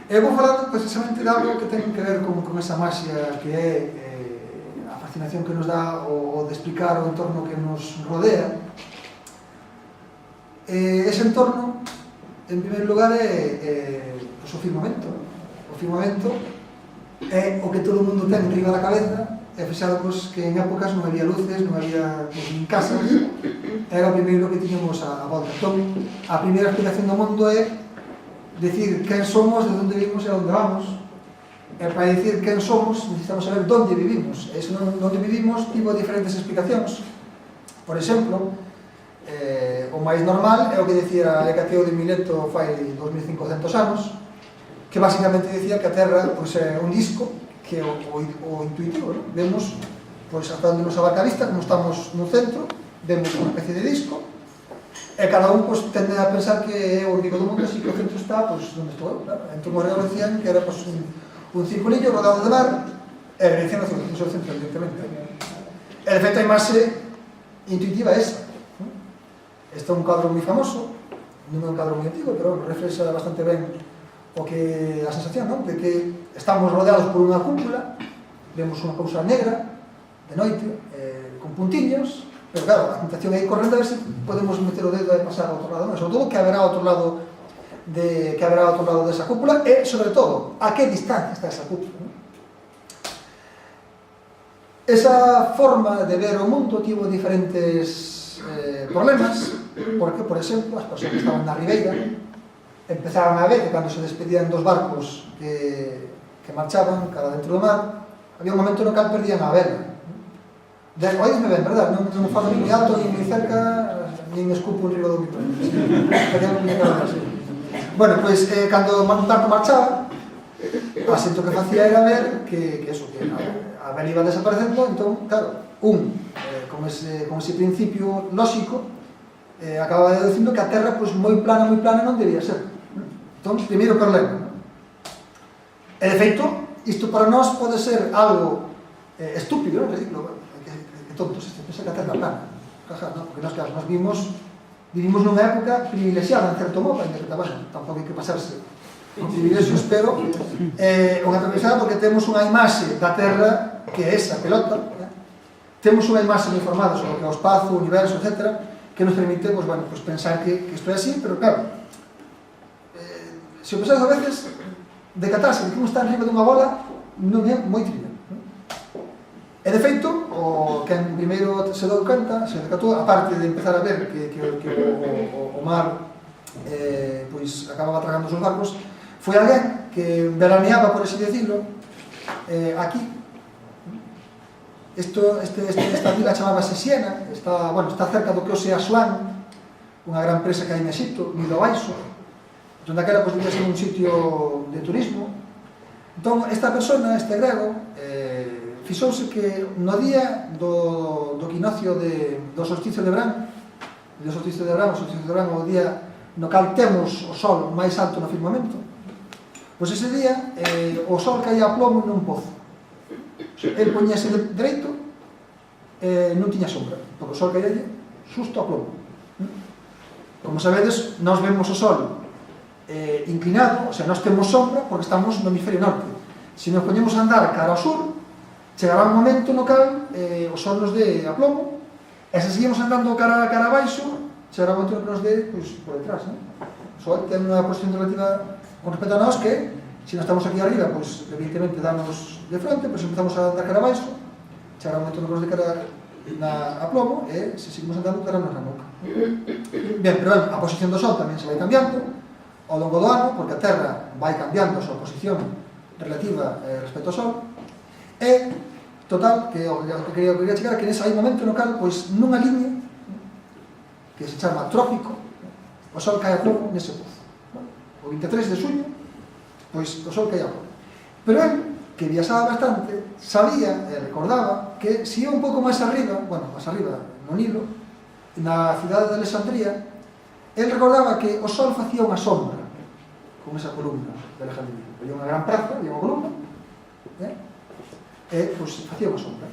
Eu vou falar precisamente de algo que ten que ver con esa maxia que é a fascinación que nos dá o de explicar o entorno que nos rodea. Ese entorno, en primeiro lugar, é o firmamento. O firmamento é o que todo o mundo ten enriba da cabeza, e fixados que en épocas non había luces, non había nin casas, era o primeiro que tiñamos a volta. Entón, a primeira explicación do mundo é decir quen somos, de onde vivimos e onde vamos. E para decir quen somos necesitamos saber onde vivimos. E se non onde vivimos tivo diferentes explicacións. Por exemplo, o máis normal é o que dicía Hecateo de Mileto fai 2500 anos, que basicamente dicía que a Terra é un disco, que é o intuitivo, ¿no? Vemos, hasta onde nos abarca a vista, como estamos no centro, vemos unha especie de disco, e cada un tende a pensar que é o único do mundo, así que o centro está onde estou eu, claro. Entón os gregos decían que era un circulillo rodado de mar, e a Grecia no centro, evidentemente. E de feito a imaxe intuitiva é esa. Este é un cadro moi famoso, non é un cadro moi antigo, pero reflexa bastante ben o que a sensación, non? De que estamos rodeados por unha cúpula, vemos unha cousa negra, de noite, con puntiños, pero claro, a tentación é ir correndo a ver se podemos meter o dedo e pasar ao outro lado, non? Sobre todo que haberá ao outro lado desa cúpula e, sobre todo, a que distancia está esa cúpula, non? Esa forma de ver o mundo tivo diferentes problemas, porque, por exemplo, as persoas que estaban na ribeira empezaron a ver que cando se despedían dos barcos que marchaban cara dentro do mar, había un momento no que perdían a vela. Oídesme ben, verdad? Non falo ni alto, ni cerca, nin escupo en riba do micro. Bueno, pois, cando un barco marchaba, o asento que facía era ver que a vela iba desaparecendo, entón, claro, con ese principio lóxico, acababa dicindo que a Terra moi plana non debía ser. Entón, primeiro problema. E de feito, isto para nós pode ser algo estúpido, ridículo, que tontos, pensa que a Terra é plana. Porque nós vivimos nunha época privilexiada en certo modo, ainda que tampouco hai que pasarse con privilexios, pero unha privilexiada porque temos unha imaxe da Terra que é esa pelota, temos unha imaxe moi formada sobre o que é o espazo, o universo, etc., que nos permite pensar que isto é así, pero claro, se o pensades a veces, decatarse de que un está en riba dunha bola non é moi trivial. E de feito, quen primeiro se deu conta, se decatou, aparte de empezar a ver que o mar acababa tragando os seus barcos, foi alguén que veraneaba, por así decirlo, aquí. Esta vila chamábase Siena, está cerca do que hoxe é Asuán, unha gran presa que hai en Egipto, Nilo Baixo, onde aquela debía ser un sitio de turismo. Entón, esta persona, este grego, fixouse que no día do equinoccio do solsticio de verán, o solsticio de verán é o día no cal temos o sol máis alto no firmamento, pois ese día o sol caía a plomo nun pozo. El poñese dereito e non tiña sombra, porque o sol caía xusto a plomo. Como sabedes, nós vemos o sol inclinado, o sea, nós temos sombra porque estamos no hemisferio norte. Se nos poñemos a andar cara ao sur, chegará un momento no cal o sol nos dé a plomo, e se seguimos andando cara a baixo, chegará un momento que nos dé por detrás. O sol ten unha posición relativa con respecto a nós que, se non estamos aquí arriba, evidentemente danos de fronte, se empezamos a andar cara a baixo, chegará un momento que nos dé cara a plomo, e se seguimos andando cara na nuca. Ben, pero a posición do sol tamén se vai cambiando ao longo do ano, porque a Terra vai cambiando a súa posición relativa respecto ao sol, e, total, que o que quería chegar é que hai un momento no cal, nunha liña que se chama trópico, o sol cae a plomo nese pozo. O 23 de suño, o sol cae a plomo. Pero él, que viaxaba bastante, sabía e recordaba que se ia un pouco máis arriba, no Nilo, na cidade de Alexandría, el recordaba que o sol facía unha sombra con esa columna de Alejandría. Había unha gran praza, había unha columna, e facía unha sombra.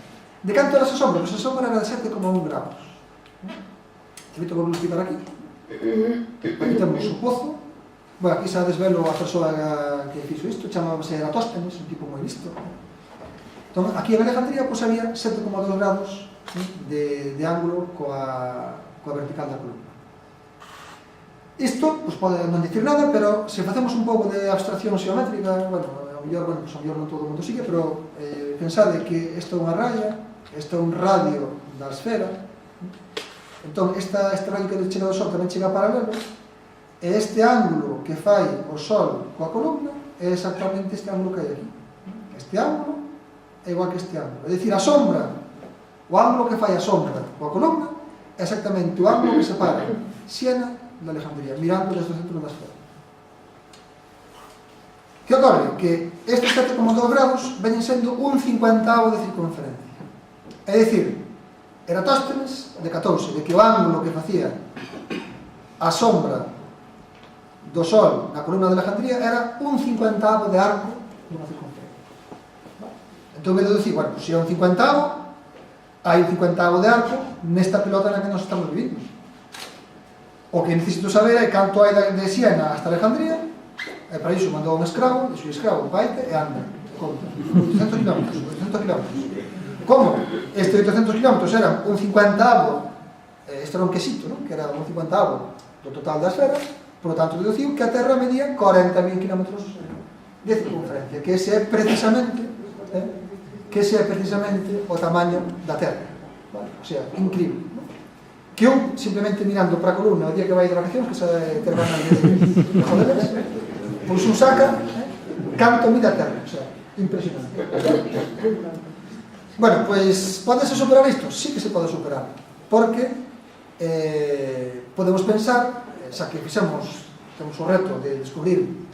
De canto era esa sombra? Esa sombra era de 7,1 graus. Vou explicar aquí. Aquí temos o pozo, Bueno, aquí xa desvelo a persoa que fixo isto, chamábase Eratóstenes, un tipo moi listo. Entón, aquí en Alejandría pois había 7,2 grados de ángulo coa vertical da columna. Isto, pois pode non dicir nada, pero se facemos un pouco de abstracción xeométrica, bueno, ao mellor non todo o mundo sigue, pero pensade que isto é unha raya, isto é un radio da esfera, entón esta radio que chega do Sol tamén chega paralelo, e este ángulo que fai o Sol coa columna é exactamente este ángulo que hai aquí. Este ángulo é igual que este ángulo. É dicir, a sombra, o ángulo que fai a sombra coa columna é exactamente o ángulo que separa Siena de Alejandría, mirando desde o centro da esfera. Que ocorre? Que estes 7,2 grados veñen sendo un 50avo de circunferencia. É dicir, Eratóstenes decatouse de que o ángulo que facía a sombra do Sol na columna de Alejandría era un 50avo de arco dunha circunferencia. Entón me deducí, bueno, se é un 50avo, hai un 50avo de arco nesta pelota na que nos estamos vivindo. O que necesito saber é canto hai de Siena hasta Alejandría, e para iso mandou un escravo, e o escravo vaite e anda, conta, 800 km. Como este 800 km era un 50avo, isto era un quesito, non? Que era un 50avo do total da esfera, por lo tanto deduciu que a Terra medía 40.000 km de circunferencia, que ese é precisamente o tamaño da Terra, vale? O sea, incrível, non? Que un, simplemente mirando para a columna o día que vai de vacacións, que se ter van de joderes, pois un saca canto mide a Terra, o sea, impresionante. Bueno, pois, podese superar isto? Sí que se pode superar, porque podemos pensar, xa que temos o reto de descubrir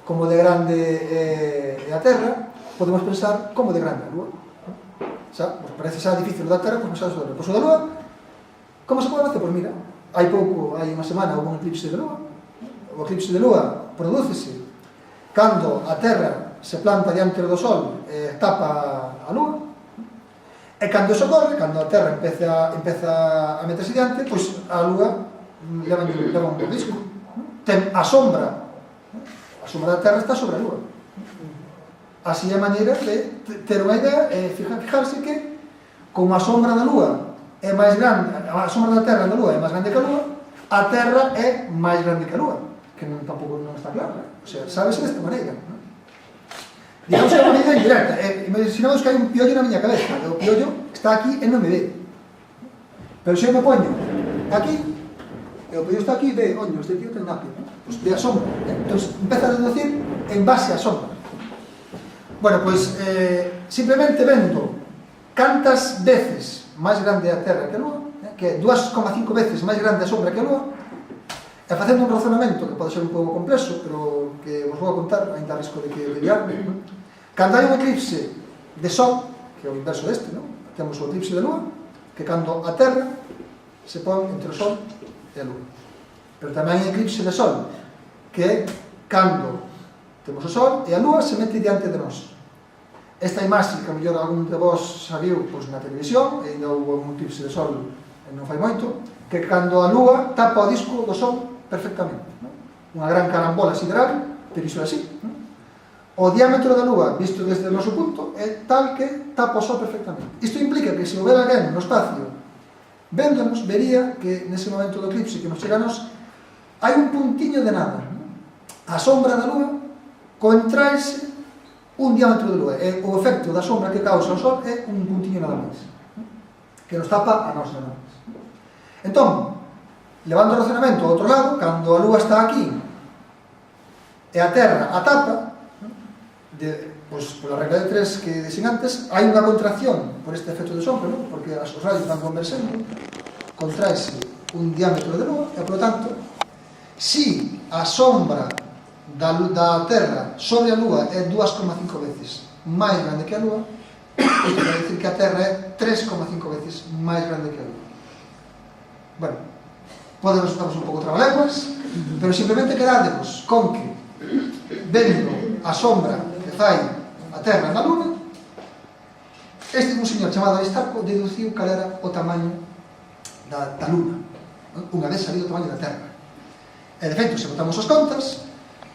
como de grande é a Terra, podemos pensar como de grande a Lua. Xa, pois parece xa difícil da Terra, pois pensar sobre o da Lua. Como se pode facer? Pois mira, hai unha semana houve un eclipse de Lua. O eclipse de Lua prodúcese cando a Terra se planta diante do Sol e tapa a Lua. E cando iso ocorre, cando a Terra empeza a meterse diante, pois a Lua leva un disco. Ten a sombra da Terra está sobre a Lua. Así é a maneira de ter unha idea e fijarse que como a sombra da Lua é máis grande, a sombra da Terra da Lua é máis grande que a Lua, a Terra é máis grande que a Lua, que tampouco non está claro, o sea, sabese desta maneira, non? Digamos que é unha medida indirecta. Imaginamos que hai un piollo na miña cabeza, o piollo está aquí e non me ve. Pero se eu me poño aquí, e o piollo está aquí, ve, oño, este tío ten napio, pois ve a sombra. Entón, empeza a deducir en base a sombra. Bueno, pois, simplemente vendo cantas veces máis grande a Terra que a Lua, que é 2,5 veces máis grande a sombra que a Lua, e facendo un razonamento que pode ser un pouco complexo, pero que vos vou a contar, ainda a risco de que desviarme. Cando hai un eclipse de Sol, que é o inverso deste, non? Temos o eclipse de Lua, que cando a Terra se pon entre o Sol e a Lua. Pero tamén hai eclipse de Sol, que é cando temos o Sol e a Lua se mete diante de nós. Esta imaxe, que a mellor algún de vos xa viu na televisión, e ainda houve un eclipse de Sol non fai moito, que cando a Lua tapa o disco do Sol perfectamente, non? Unha gran carambola sideral, pero iso é así, non? O diámetro da Lua, visto desde o noso punto, é tal que tapa o Sol perfectamente. Isto implica que se houbera alguén no espacio véndonos, vería que nese momento do eclipse que nos chega a nos hai un puntiño de nada, non? A sombra da Lua contraese un diámetro de Lua, e o efecto da sombra que causa o Sol é un puntiño nada máis, non? Que nos tapa a nós nada máis. Entón, levando o razonamento ao outro lado, cando a Lua está aquí e a Terra a tapa, pois, pola regla de tres que dixen antes, hai unha contracción por este efecto de sombra, non? Porque os rayos van conversando, contraese un diámetro de Lua, e, por lo tanto, si a sombra da Terra sobre a Lua é 2,5 veces máis grande que a Lua, isto quer dicir que a Terra é 3,5 veces máis grande que a Lua. Bueno, podemos estar un pouco trabalenguas, pero simplemente quedádemos con que, vendo a sombra que fai a Terra na Luna, un señor chamado Aristarco deduciu cal era o tamaño da Luna, unha vez sabido o tamaño da Terra. E, de feito, se botamos as contas,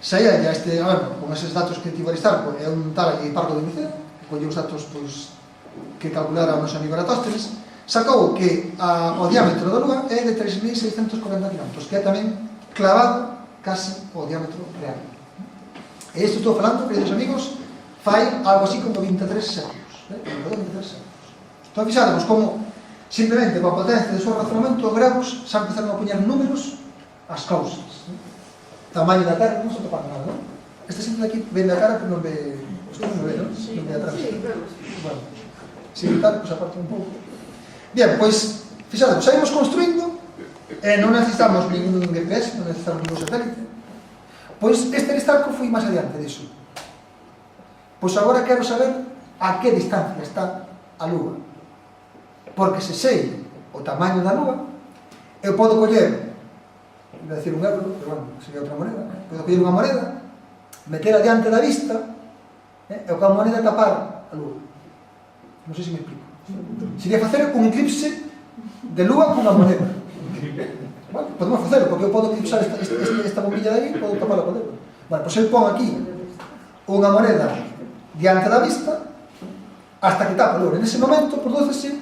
saía este, con eses datos que tivo Aristarco, é un tal aí Parco de Nicea, que colleu os datos que calculara o noso amigo Eratóstenes, sacou que o diámetro da Lúa é de 3.640 km, que é tamén clavado casi o diámetro real. E isto estou falando, queridos amigos, fai algo así como 23 séculos. 23 séculos. Entón, fixademos como simplemente coa potencia do seu razonamento gregos xa empezaron a poñer números ás causas. Tamaño da Terra, non se topan nada, non? Este xente aquí ven da cara, pero non ve... Usted non ve, non? Non ve atrás. Bueno, se tal, pues aparte un pouco. Bien, pois, fixademos, saímos construindo e non necesitamos ningún GPS, non necesitamos ningún satélite. Pois este Aristarco foi máis adiante disso. Pois agora quero saber a que distancia está a Lúa. Porque se sei o tamaño da Lúa, eu podo coller, iba a decir un euro, pero bueno, sería outra moneda, podo coller unha moneda, metela diante da vista, e coa moneda tapar a Lúa. Non sei se me explico. Sería facer un eclipse de Lúa con a moneda. Bueno, podemos facerlo, porque eu podo eclipsar esta bombilla de aí, podo taparla con dedo. Bueno, pois eu pon aquí unha moneda diante da vista hasta que tapa a Lúa. En ese momento prodúcese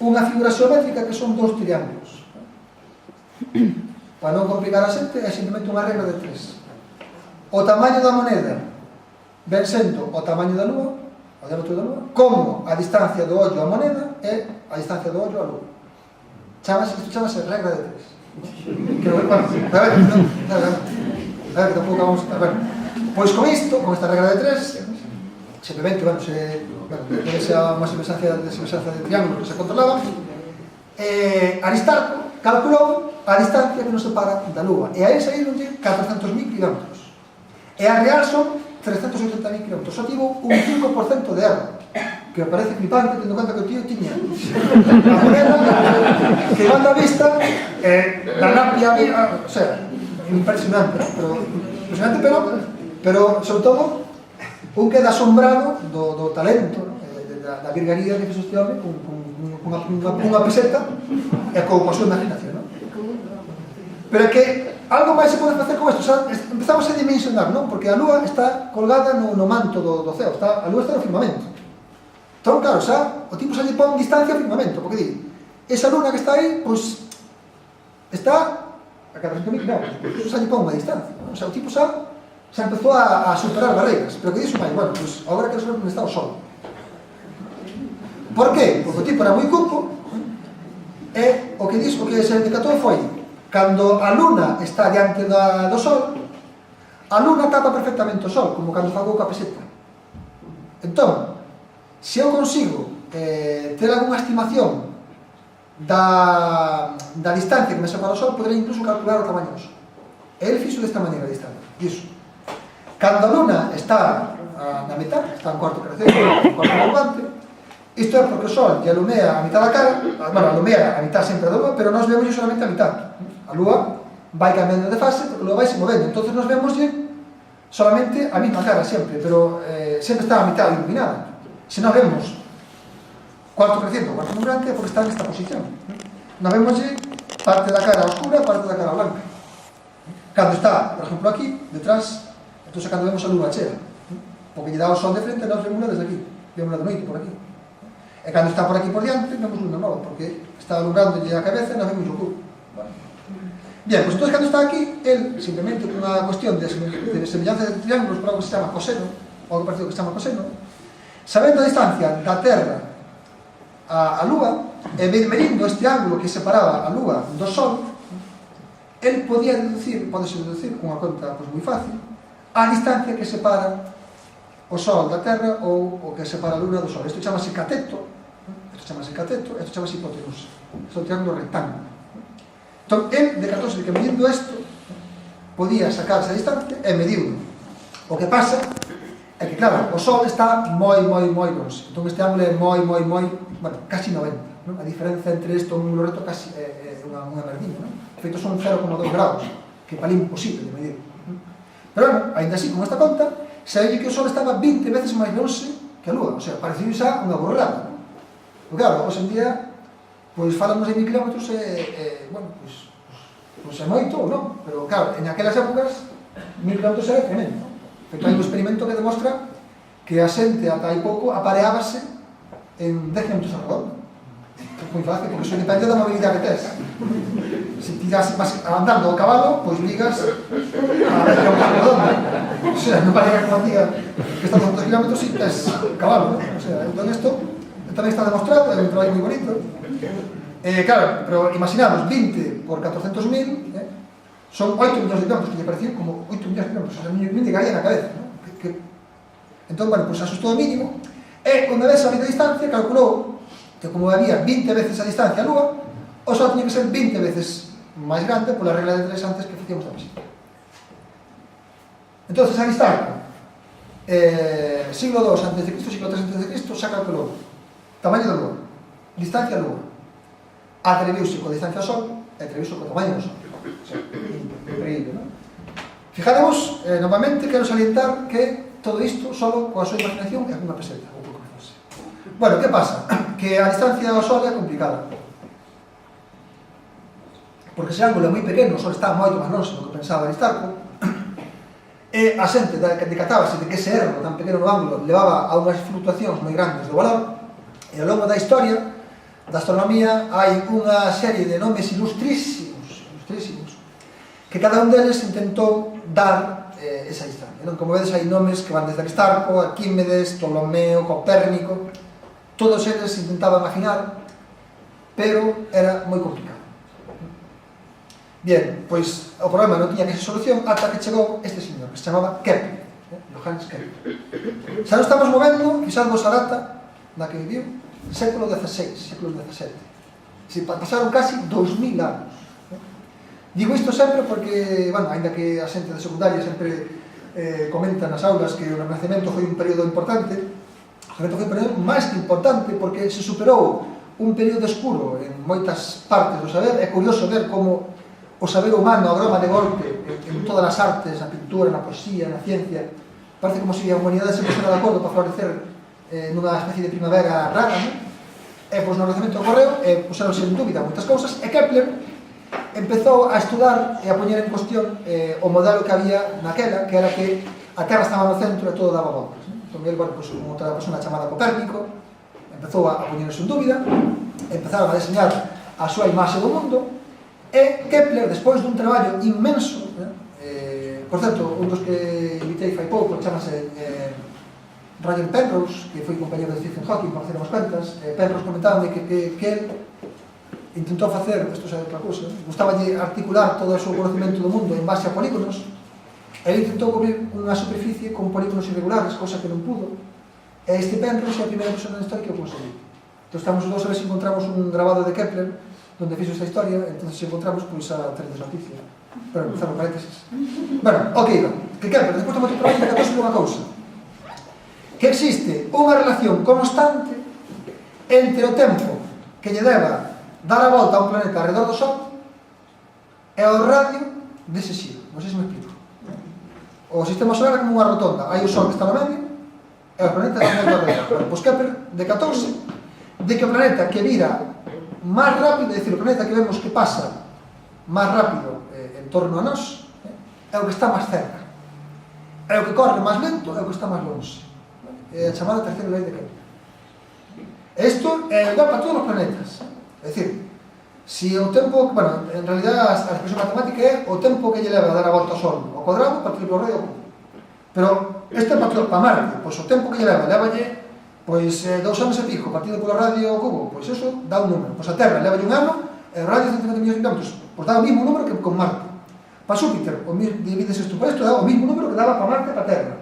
unha figura xeométrica que son dous triángulos. Para non complicar a xente, é simplemente unha regra de 3. O tamaño da moneda ven sendo o tamaño da Lúa, o diámetro da Lúa, como a distancia do ollo á moneda é a distancia do ollo á Lúa. Isto chamase regra de 3. Creo que, bueno, a ver, que tampouco vamos a ver. Pois con isto, con esta regra de 3, simplemente, debe ser unha semejanza de triángulo que se controlaba, Aristarco calculou a distancia que nos separa da Lúa, e aí saíron 400.000 km, e a real son 380.000 km. Só tivo un 5% de erro, que me parece flipante, tendo conta que o tío tiña a moneda que van da vista da napia, o sea, impresionante, pero sobre todo un queda asombrado do talento, da virgaría que fixo este home con unha peseta e coa súa imaginación, non? Pero é que algo máis se pode facer con isto, empezamos a dimensionar, non? Porque a Lúa está colgada no manto do ceo, a Lúa está no firmamento. Entón, claro, o tipo xa lle pon distancia ao firmamento, porque di, esa luna que está aí, pois, está a 400.000 km, xa lle pon unha distancia, non? O sea, o tipo xa empezou a superar barreiras, pero que dixo máis, bueno, pois, agora quero saber onde está o Sol. Por qué? Porque o tipo era moi cuco, e o que se decatou foi, cando a luna está diante do Sol, a luna tapa perfectamente o Sol, como cando fago coa peseta. Entón, se eu consigo ter algunha estimación da distancia que me separa o Sol, poderei incluso calcular o tamaño do Sol. E ele fixo desta maneira a distancia. Iso. Cando a luna está na mitad, está en cuarto creciente, en cuarto menguante, isto é porque o Sol lle alumea a mitad da cara, bueno, alumea a mitad sempre da Lúa, pero nós vemos solamente a mitad. A Lúa vai cambiando de fase, porque a Lúa vai se movendo, entonces nós vemos solamente a mesma cara sempre, pero sempre está a mitad iluminada. Se nós vemos cuarto creciente ou cuarto menguante é porque está nesta posición. Nós vemos parte da cara oscura, parte da cara blanca. Cando está, por exemplo, aquí, detrás, entón cando vemos a Lúa chea, porque lle dá o Sol de frente, nós vemos desde aquí, vemos de noite por aquí. E cando está por aquí por diante, vemos luna nova, porque está alumbrándolle a cabeza e nós vemos o cubo. Bien, pois entón cando está aquí, el, simplemente con unha cuestión de semellanza de triángulos, por algo que se chama coseno, ou algo parecido que se chama coseno, sabendo a distancia da Terra a Lúa, e medindo este ángulo que separaba a Lúa do Sol, el podese deducir con unha conta moi fácil, a distancia que separa o Sol da Terra ou o que separa a Luna do Sol. Isto chamase cateto, isto chamase hipotenusa. Isto é un triángulo rectángulo. Entón, el decatouse que medindo isto podía sacarse a distancia e mediu. O que pasa é que, claro, o Sol está moi longe. Entón, este ángulo é bueno, casi 90. Non? A diferenza entre isto e un ángulo recto casi é unha merdinha. De feito, son 0,2 graus, que é imposible de medir. Pero, bueno, ainda así, con esta conta, sabe que o Sol estaba 20 veces máis longe que a Lúa. O sea, parecía xa unha borrada. Porque, claro, hoxe en día, pois falamos de 1000 km bueno, pois é moito ou non, pero claro, en aquelas épocas 1000 km era tremendo. Pero hai un experimento que demostra que a xente ata hai pouco apareábase en 10 km a redonda. É moi fácil, porque iso depende da mobilidade que tes. Se tiras andando ao cabalo, pois ligas a 10 km a redonda. O sea, non parece como diga que estás a 2 km e tes cabalo. O sea, entón isto tamén está demostrado, é un traballo moi bonito. Claro, pero imaginamos 20 por 400.000, son 8 millóns de kilómetros, que lle parecían como 8 millóns de kilómetros, o sea, me te caía na cabeza, ¿no? Entón, bueno, pues asustó o mínimo, e cando ves a vida distancia, calculou que como había 20 veces a distancia a Lúa, o Sol tiña que ser 20 veces máis grande pola regla de 3 antes que facíamos a visita. Entón, a distancia, siglo II a.C., siglo III a.C., xa calculou tamaño da Lúa, distancia a Lúa, atreviuse coa distancia ao Sol e atreviuse co tamaño do Sol. O sea, increíble, non? Fijaremos, novamente, quero salientar que todo isto solo coa súa imaginación é unha peseta, ou pouco que fose. Bueno, que pasa? Que a distancia ao Sol é complicada. Porque ese ángulo é moi pequeno, o Sol está moito máis longe do que pensaba Aristarco, e a xente decatábase de que ese erro tan pequeno no ángulo levaba a unhas fluctuacións moi grandes do valor, e ao longo da historia da astronomía hai unha serie de nomes ilustrísimos, que cada un deles intentou dar esa distancia. Non? Como vedes, hai nomes que van desde Aristarco, Arquímedes, Ptolomeo, Copérnico, todos eles intentaban afinar, pero era moi complicado. Bien, pois o problema non tiña que ser solución ata que chegou este señor, que se chamaba Kepler, Johannes Kepler. Xa nos estamos movendo, quizás a data na que viviu, século XVI, século XVII. Se pasaron casi 2000 anos. Digo isto sempre porque, bueno, ainda que a xente de secundaria sempre comenta nas aulas que o Renacemento foi un período importante, o Renacemento foi un período máis que importante porque se superou un período escuro en moitas partes do saber. É curioso ver como o saber humano agroma de golpe en todas as artes, na pintura, na poesía, na ciencia. Parece como se a humanidade se pusera de acordo para florecer nunha especie de primavera rara, non? E pois no Renacemento ocorreu, e puseronse en dúbida moitas cousas, e Kepler empezou a estudar e a poñer en cuestión o modelo que había naquela, que era que a Terra estaba no centro e todo daba voltas. Entón, ele, bueno, pues, como outra persona chamada Copérnico, empezou a poñerse en dúbida, empezaron a deseñar a súa imaxe do mundo, e Kepler, despois dun traballo inmenso, por certo, un dos que invitei fai pouco, chamase Roger Penrose, que foi compañero de Stephen Hawking, para facer unhas cuentas. Penrose comentaba que ele intentou facer, isto xa é outra cousa, gustaballe articular todo o seu conocimento do mundo en base a polígonos, e ele intentou cubrir unha superficie con polígonos irregulares, cousa que non pudo, e este Penrose é a primeira persona na historia que o conseguiu. Entón estamos os dous a ver se encontramos un grabado de Kepler donde fixo esta historia, entón se encontramos, pois a teredes noticia. Pero empezar con paréntesis. Bueno, ok, que Kepler, despois de moito traballo, decatouse unha cousa, que existe unha relación constante entre o tempo que lle deba dar a volta a un planeta alrededor do Sol e o radio dese xiro. Non sei se me explico. O sistema solar é como unha rotonda. Hai o Sol que está no medio e o planeta está no alrededor. Pois Kepler decatouse de que o planeta que vira máis rápido, é dicir, o planeta que vemos que pasa máis rápido en torno a nós, é o que está máis cerca. É o que corre máis lento, é o que está máis longe. É a chamada terceira lei de Kepler. Isto é igual para todos os planetas. É dicir, se o tempo, bueno, en realidad a expresión matemática é o tempo que lle leva a dar a volta ao Sol ao cuadrado partido polo radio ao cubo. Pero este é para Marte, pois o tempo que lle levalle, pois 2 anos e pico partido polo radio ao cubo, pois eso dá un número. Pois a Terra levalle un ano e o radio 150 millóns de kilómetros, pois dá o mismo número que con Marte. Para Xúpiter, divides isto por isto, dá o mismo número que daba para Marte e para Terra.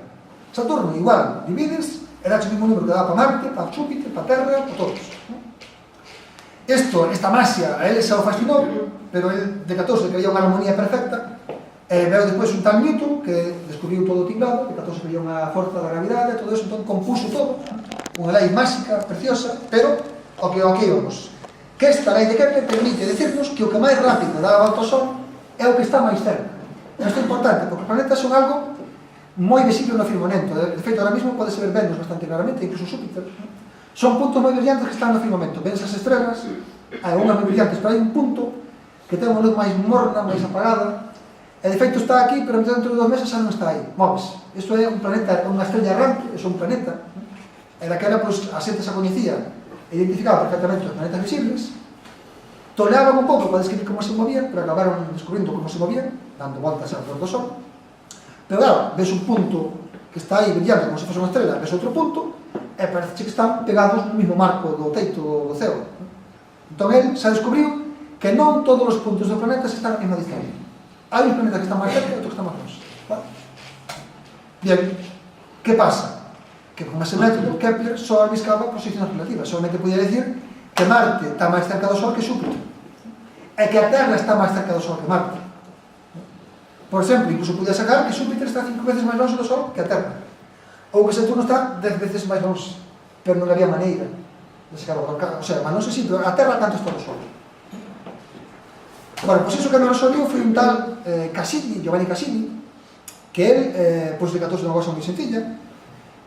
Saturno, igual, divides e dá o mismo número que daba para Marte, para Xúpiter, para Terra, para todos. Esta masia, a ele xa o fascinou, pero ele decatouse que había unha armonía perfecta, e veo despois un tal Newton, que descubriu todo o tinglado, decatouse que había unha forza da gravidade, todo eso, entón compuso todo, unha lei máxica, preciosa, pero o que vamos, que esta lei de Kepler permite decirnos que o que máis rápido dá a volta ao Sol é o que está máis cerca. Isto é importante, porque os planetas son algo moi visible no firmamento. De feito, ahora mesmo pode ver Venus bastante claramente, incluso Xúpiter. Son puntos moi brillantes que están no firmamento. Ven esas estrelas, hai unhas moi brillantes, pero hai un punto que ten unha luz máis morna, máis apagada, E de feito está aquí, pero dentro de 2 meses xa non está aí, móvese. Isto é un planeta, unha estrella errante, é un planeta. E daquela, pois, a xente xa coñecía e identificaba perfectamente os planetas visibles, toleaban un pouco para describir como se movían, pero acabaron descubrindo como se movían, dando voltas alrededor do Sol. Pero claro, ves un punto que está aí brillando como se fose unha estrela, ves outro punto, e parece que están pegados no mesmo marco do teito do ceo. Entón, el xa descubriu que non todos os puntos do planeta están a mesma distancia. Hai un planeta que está máis cerca e outro que está máis longe. Vale? Bien, que pasa? Que con ese método Kepler só albiscaba posicións relativas, solamente podía decir que Marte está máis cerca do Sol que Xúpiter, e que a Terra está máis cerca do Sol que Marte. Por exemplo, incluso podía sacar que Xúpiter está 5 veces máis longe do Sol que a Terra, ou que Saturno está 10 veces máis longe, pero non había maneira de sacarlo. O sea, mas non sei si, pero a Terra canto está do Sol. Bueno, pois iso que me resolviu foi un tal Cassini, Giovanni Cassini, que el, pois decatou unha cosa moi sencilla,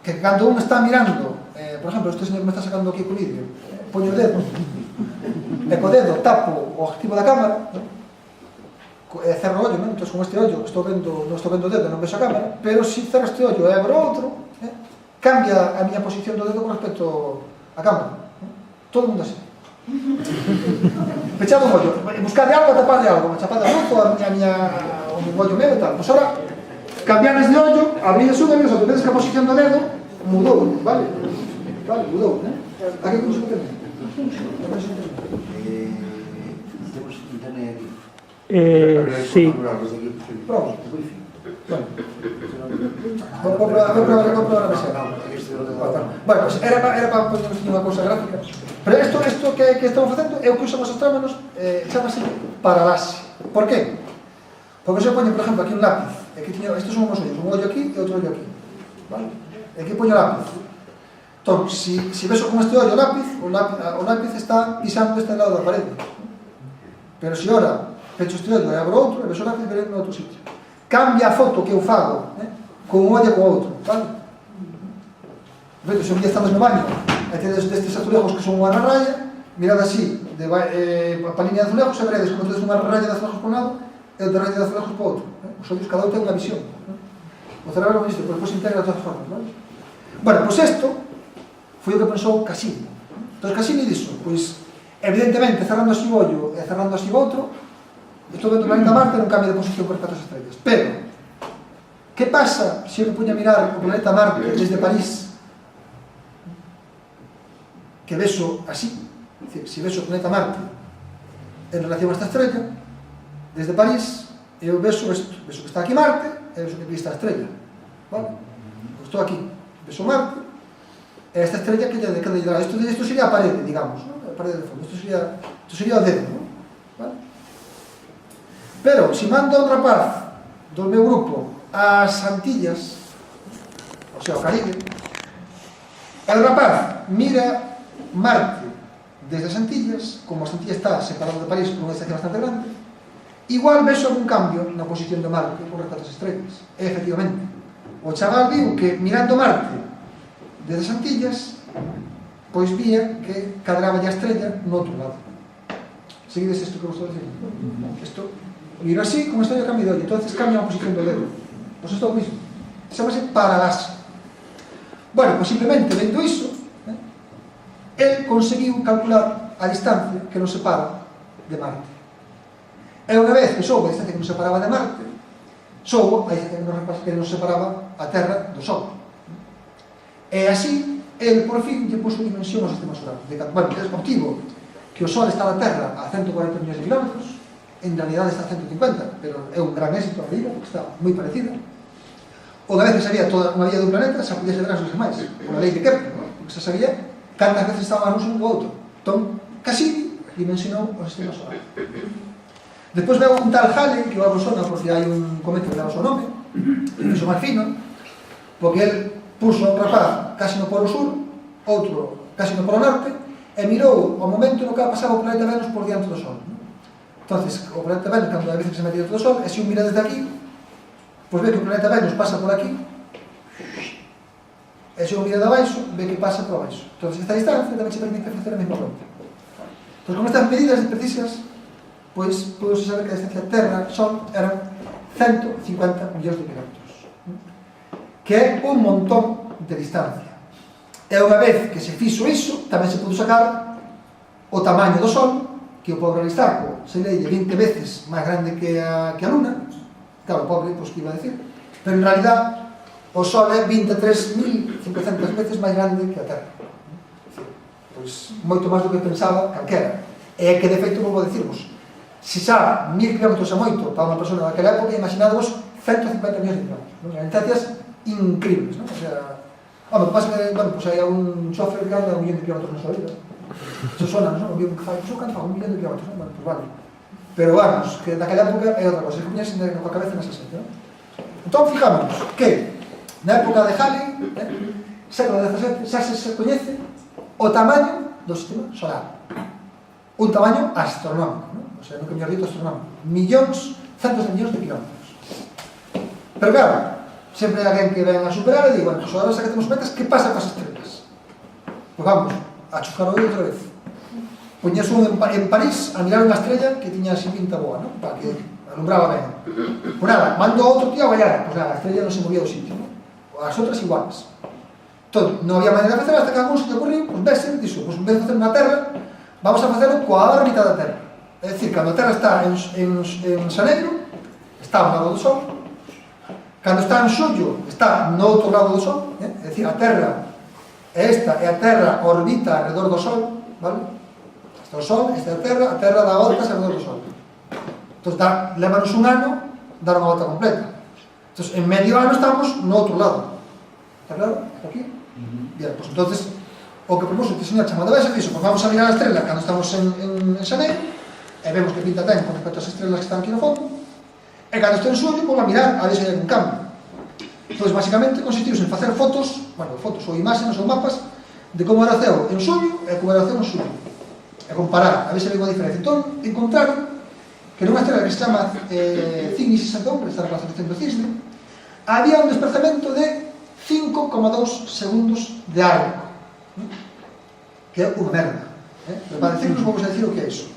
que cando un está mirando, por exemplo, este señor que me está sacando aquí co vídeo, poño o dedo, e co dedo tapo o objetivo da cámara, cerro o ollo, non? Entón, con este ollo non estou vendo o dedo, non vexo a cámara, pero se cerro este ollo e abro outro, cambia a miña posición do dedo con respecto á cámara. Todo o mundo así. Pechado un ollo, buscar de algo, tapar de algo, chapar de luz, o meu ollo meu e tal. Pois ahora, cambiades de ollo, abrides un ollo, se vedes que a posición do dedo mudou, vale? Vale, mudou, né? Aquí como se entende? Temos internet aquí. Sí. Pronto, wifi. Bueno, compro a mesa. Bueno, pues era para poner unha cousa gráfica. Pero isto que estamos facendo é o que usan os astrónomos, chamase paralaxe. Por qué? Porque se poñe, por exemplo, aquí un lápiz. Estos son os ollos, un ollo aquí e outro ollo aquí. Vale? E aquí poño lápiz. Entón, se beso con este ollo o lápiz está pisando este lado da parede. Pero se ora pecho este ollo e abro outro, e beso o lápiz veré no outro sitio. Cambia a foto que eu fago, con un ollo e con outro, vale? Vedo, se un día estamos no baño e tedes destes azulejos que son unha raya, mirad así, pa liña de azulejos, e veredes como tedes unha raya de azulejos por un lado e outra raya de azulejos por outro. Os ollos cada un ten unha visión. O cerebro isto, pois se integra de todas formas, vale? Bueno, pois isto foi o que pensou Cassini. Entón Cassini dixo, pois, evidentemente, cerrando así o ollo e cerrando así o outro, estou vendo o planeta Marte non cambia de posición por respecto ás estrellas. Pero, que pasa se eu me puña a mirar o planeta Marte desde París, que vexo así, se vexo o planeta Marte en relación a esta estrella, desde París, eu vexo isto, vexo que está aquí Marte, e vexo que aquí está a estrella, vale? Estou aquí, vexo Marte, e esta estrella que lle dirá, isto sería a parede, digamos, ¿no? A parede de fondo, isto sería o dedo, ¿no? Vale? Pero, se mando a un rapaz do meu grupo ás Antillas, o sea, ao Caribe, el rapaz mira Marte desde as Antillas, como as Antillas está separado de París por unha distancia bastante grande, igual vexo algún cambio na posición de Marte con respecto ás estrellas. E, efectivamente, o chaval viu que mirando Marte desde as Antillas, pois vía que cadraba a estrella no outro lado. Seguides isto que vos estou dicindo? Isto, miro así, como estrella cambio de ollo, entonces cambia a posición do dedo. Pois isto é o mismo. Chamase paralaxe. Bueno, pois simplemente vendo iso, el conseguiu calcular a distancia que nos separa de Marte. E unha vez que soubo a distancia que nos separaba de Marte, soubo a distancia que nos separaba a Terra do Sol. E así, el por fin lle puso dimensión ao sistema solar. Bueno, obtivo que o Sol está na Terra a 140 millones de kilómetros, en realidad está a 150, pero é un gran éxito arriba, porque está moi parecida. Unha vez que sabía toda unha vía do planeta, xa podía saber as cousas máis, por a lei de Kepler, ¿no? Porque xa sabía cantas veces estaban uns un do outro. Entón, Cassini dimensionou o sistema solar. Depois veo un tal Halley, que o sona porque hai un cometa que dá o seu nome, que fixo máis fino, porque el puso un rapaz casi no polo sur, outro casi no polo norte, e mirou o momento no que pasaba o planeta Venus por diante do Sol. Entonces, o planeta Venus, cando a veces que se mete dentro do Sol, e se un mira desde aquí, pois ve que o planeta Venus pasa por aquí, e se un mira de abaixo, ve que pasa por abaixo. Entón, esta distancia tamén se permite facer a mesma conta. Entón, con estas medidas precisas, pois, podemos saber que a distancia Terra-Sol eran 150 millóns de kilómetros, que é un montón de distancia. E unha vez que se fixo iso, tamén se pudo sacar o tamaño do Sol, que o pobre Aristarco se leille 20 veces máis grande que a Luna. Claro, o pobre, pois que iba a decir, pero en realidad o Sol é 23.500 veces máis grande que a Terra. Pois moito máis do que pensaba calquera. E que de feito, vou dicirvos, se xa 1000 km é moito para unha persona daquela época, imaginadvos 150 millóns de kilómetros, non? Distancias increíbles, non? O sea, o que pasa que, bueno, pois hai un chofer que anda 1 millón de kilómetros na súa vida. Iso sona, non? O que fai, iso canta 1 millón de kilómetros, non? Bueno, pois vale. Pero vamos, que naquela época é outra cosa, se coñecen coa cabeza nesa xente, non? Entón, fijámonos que na época de Halley, século XVII, xa se coñece o tamaño do sistema solar. Un tamaño astronómico, non? O sea, nunca mellor dito astronómico. Millóns, centos de millóns de kilómetros. Pero claro, sempre hai alguén que ven a superar e di, bueno, pues agora xa que temos metas, que pasa coas estrelas? Pois vamos, a chufar o ollo outra vez. Poñes un en París a mirar unha estrella que tiña así pinta boa, non? Para que alumbraba ben. Pois nada, mando outro tío a Guayana, pois nada, a estrella non se movía do sitio, non? As outras iguales. Entón, non había maneira de facer hasta que algún se te ocurriu, pois vese, dixo, pois en vez de facer na Terra, vamos a facelo coa órbita da Terra. É dicir, cando a Terra está en xaneiro, está ao lado do Sol. Cando está en xullo, está no outro lado do Sol. É dicir, a Terra é esta, e a Terra orbita alrededor do Sol, vale? Este é o Sol, esta é a Terra dá voltas alrededor do Sol. Entón, lévanos un ano dar unha volta completa. Entón, en medio ano estamos no outro lado. Está claro? Está aquí? Bien, pois entonces o que propuso este señor chamado Bessa dixo, pois vamos a mirar a estrela cando estamos en xaneiro e vemos que pinta ten con respecto ás estrelas que están aquí no fondo, e cando este en xullo, pois a mirar a ver se hai algún cambio. Entón, basicamente, consistiuse en facer fotos, bueno, fotos ou imaxes ou mapas de como era o ceo en xullo e como era o ceo en xullo, e comparar, a ver se hai unha diferencia. Entón, encontraron que nunha estrela que se chama Cygnus 61, que está na constelación do Cisne, había un desplazamento de 5,2 segundos de arco, que é unha merda. Pero para decirnos, vamos a decir o que é iso.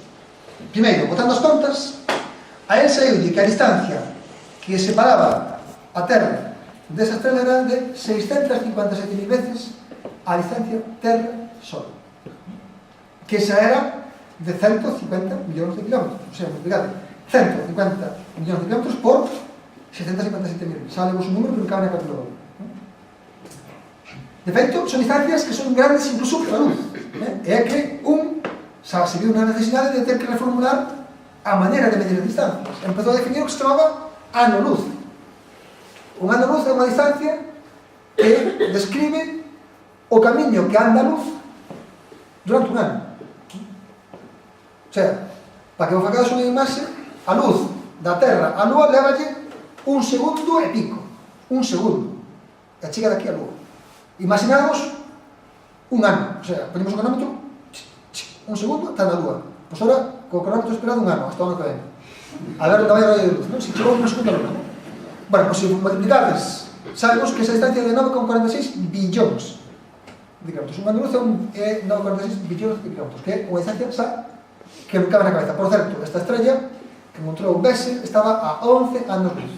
Primeiro, botando as contas, a él saiulle que a distancia que separaba a Terra desa estrela era de 657.000 veces a distancia Terra-Sol, que xa era de 150 millóns de kilómetros. O sea, multiplicado 150 millóns de kilómetros por 657.000. Sale vos un número que non cabe na calculadora. De feito, son distancias que son grandes incluso que a luz. É que xa se viu unha necesidade de ter que reformular a maneira de medir as distancias. Empezou a definir o que se chamaba ano-luz. Un ano-luz é unha distancia que describe o camiño que anda a luz durante un ano. O sea, para que vos facades unha imaxe, a luz da Terra á Lúa levalle 1 segundo e pico. 1 segundo. E chega daqui a Lúa. Imaginamos un ano. O sea, ponemos o cronómetro, 1 segundo, está na Lúa. Pois ahora, co cronómetro esperado un ano, hasta o ano que ven. A ver onde vai a raio de luz, non? Se chegou 1 segundo a Lúa, non? Bueno, pois se multiplicades, sabemos que esa distancia de 9,46 billóns de kilómetros. Un ano de luz é 9,46 billóns de kilómetros, que é unha distancia xa que me cabe na cabeza. Por certo, esta estrella que encontrou Bessel estaba a 11 anos luz.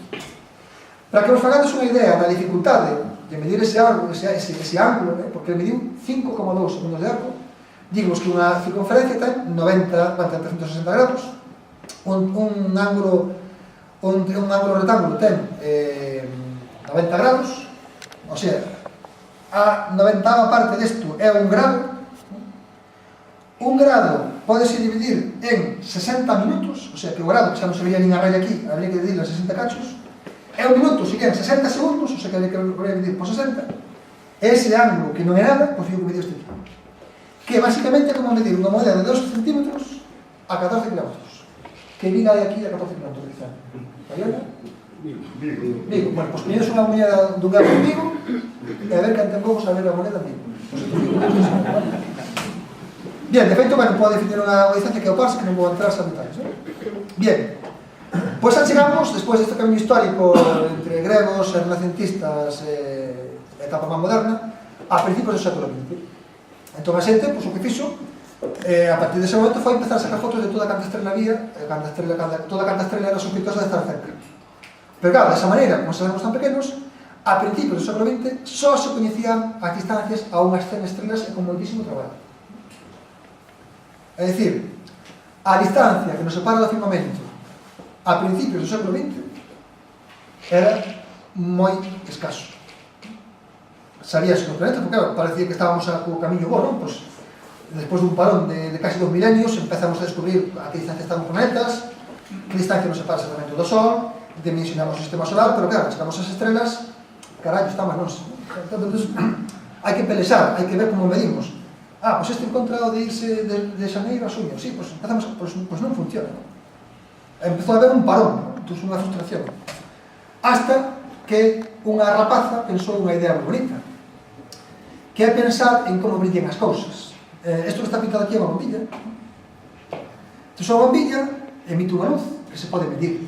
Para que vos fagades unha idea da dificultade de medir ese ángulo, porque ele mediu 5,2 segundos de arco, digamos que unha circunferencia ten 360 grados, un ángulo rectángulo ten 90 grados, o sea, a 90ª parte desto é un grado. Un grado podese dividir en 60 minutos, o sea, que o grado, que xa non se veía nin a raya aquí, habría que dividirlo en 60 cachos, e un minuto serían 60 segundos, o sea, que habría que dividir por 60, ese ángulo que non é nada, pois fico que mediu este tipo. Que basicamente é como medir unha moneda de 2 centímetros a 14 kilómetros. Que Viga de aquí a 14 kilómetros, quizá. Bayona? Vigo. Bueno, pois tenías unha moneda dun euro en Vigo, e a ver que antempou a ver a moneda en Vigo. Bien, de feito, bueno, podo definir unha distancia que é o parse, que non vou entrar a detalles, ¿no? Bien, pois xa chegamos, despois deste camiño histórico entre gregos e renacentistas e etapa máis moderna, a principios do século XX. Entón a xente, pois o que fixo, a partir dese momento foi empezar a sacar fotos de toda canta estrela había, toda canta estrela era sospeitosa de estar cerca. Pero claro, desa maneira, como sabemos tan pequenos, a principios do século XX só se coñecían as distancias a unhas 100 estrelas e con moitísimo traballo. É dicir, a distancia que nos separa do firmamento a principios do século XX era moi escaso. Sabíase no planeta, porque claro, parecía que estábamos co camiño bo, non? Pois, despois dun parón de casi 2 milenios, empezamos a descubrir a que distancia están os planetas, que distancia nos separa exactamente do Sol, dimensionamos o sistema solar, pero claro, chegamos ás estrelas, carallo, está máis nós. Entón, hai que pelexar, hai que ver como medimos. Pois este encontrado de irse de xaneiro a xuño, sí, pois empezamos, pois non funciona. Empezou a haber un parón, entón unha frustración. Hasta que unha rapaza pensou unha idea moi bonita, que é pensar en como brillen as cousas. Isto que está pintado aquí é unha bombilla. Entón, a bombilla emite unha luz que se pode medir.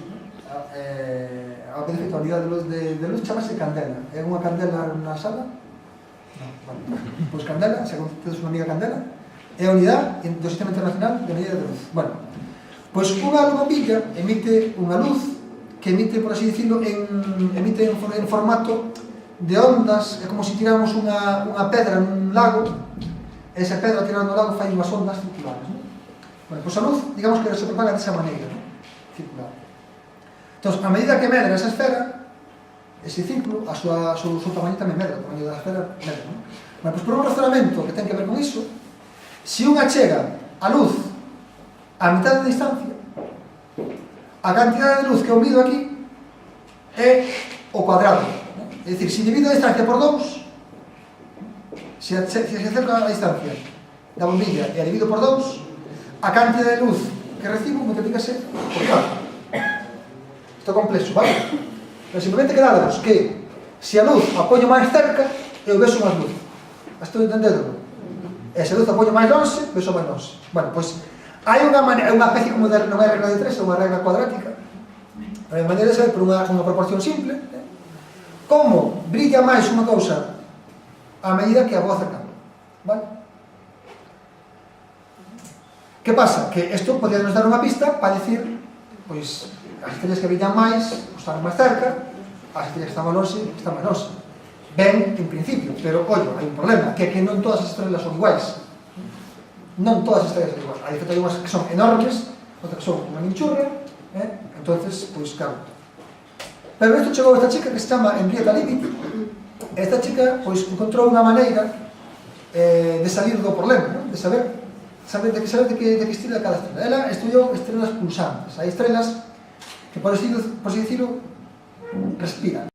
A unidade de luz chamase candela. É unha candela na sala? Non, bueno. Pois candela, se tedes unha amiga candela, é a unidade do Sistema Internacional de Medida de Luz. Bueno, pois unha bombilla emite unha luz que emite, por así dicirlo, emite en formato de ondas. É como se tiramos unha pedra nun lago, e esa pedra tirando no lago fai unhas ondas circulares, non? Bueno, pois a luz, digamos que se propaga desa maneira, non? Circular. Entón, a medida que medra esa esfera, ese círculo, o seu tamaño tamén medra, o tamaño da esfera medra, non? Bueno, pois por un razonamento que ten que ver con iso, se unha chega a luz a mitad de distancia, a cantidade de luz que eu mido aquí é o cuadrado, non? É dicir, se divido a distancia por 2, se acerca a distancia da bombilla e a divido por 2, a cantidade de luz que recibo multiplícase por 4. Isto é complexo, vale? Pero simplemente quedamos que se a luz a poño máis cerca, eu vexo máis luz. Estou entendendo? E se a luz a poño máis longe, vexo máis longe. Bueno, pois hai unha especie como de, non é regla de 3, é unha regla cuadrática. A maneira de saber por unha proporción simple, como brilla máis unha cousa a medida que a vou acercando, vale? Que pasa? Que isto podría nos dar unha pista para dicir, pois, as estrellas que brillan máis están máis cerca, as estrellas que están máis longe están máis longe. Ben, en principio, pero, ollo, hai un problema, que é que non todas as estrelas son iguais. Non todas as estrellas son iguais. Hai unhas que son enormes, outras que son unha minchurra, entonces, pois, claro. Pero isto chegou esta chica que se chama Henrietta Leavitt. Esta chica, pois, encontrou unha maneira de salir do problema, non? De saber de que estrela cada estrela. Ela estudiou estrelas pulsantes. Hai estrelas que, por así dicirlo, respiran.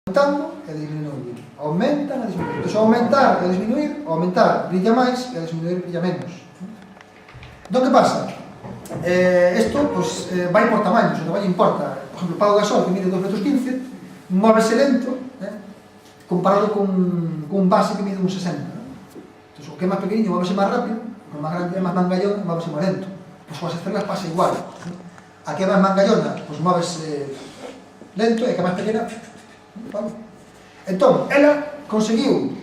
Aumentando e disminuir. Aumentan e disminuir. Entón, aumentar e disminuir, aumentar brilla máis e disminuir brilla menos. Entón, que pasa? Isto, pois, vai por tamaños, o tamaño importa. Por exemplo, Pau Gasol, que mide 2,15 m, móvese lento, comparado con un base que mide 1,60 m. Entón, o que é máis pequeniño móvese máis rápido, o que é máis grande é máis mangallón, móvese máis lento. Pois coas estrelas pasa igual. A que é máis mangallona, pois móvese lento, e a que é máis pequena, vale? Entón, ela conseguiu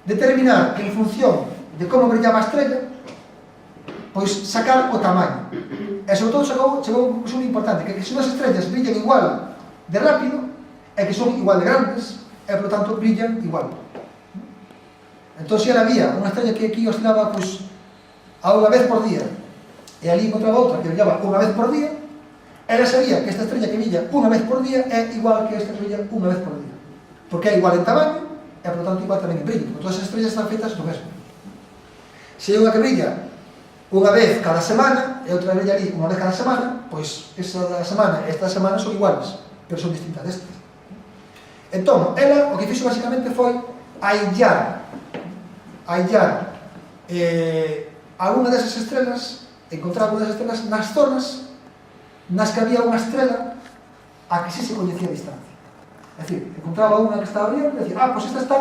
determinar que en función de como brillaba a estrella, pois sacar o tamaño. E sobre todo chegou a unha conclusión importante, que se unhas estrellas brillan igual de rápido, é que son igual de grandes, e por tanto brillan igual. Entón, se ela había unha estrella que aquí oscilaba pois a unha vez por día, e ali encontraba outra que brillaba unha vez por día, ela sabía que esta estrella que brilla unha vez por día é igual que esta que brilla unha vez por día, porque é igual en tamaño e por tanto igual tamén en brillo, porque todas as estrellas están feitas do mesmo. Se hai unha que brilla unha vez cada semana e outra brilla ali unha vez cada semana, pois esa da semana e esta semana son iguales, pero son distintas destas. Entón, ela o que fixo basicamente foi aillar alguna desas estrelas, encontrar alguna desas estrelas nas zonas nas que había unha estrela a que sí se coñecía a distancia. É dicir, encontraba unha que estaba brillando e dicía, pois esta está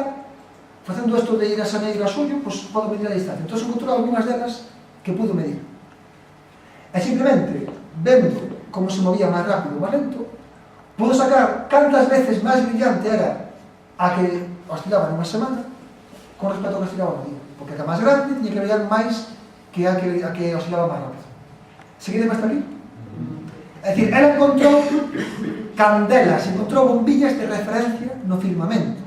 facendo isto de ir a xaneiro a xullo, pois podo medir a distancia. Entón, encontrou algunhas delas que pudo medir. E simplemente, vendo como se movía máis rápido ou máis lento, pudo sacar cantas veces máis brillante era a que oscilaba nunha semana con respecto ao que oscilaba no día. Porque a que máis grande tiña que brillar máis que a que oscilaba máis rápido. Seguideme hasta aquí? É dicir, ela encontrou candelas, encontrou bombillas de referencia no firmamento.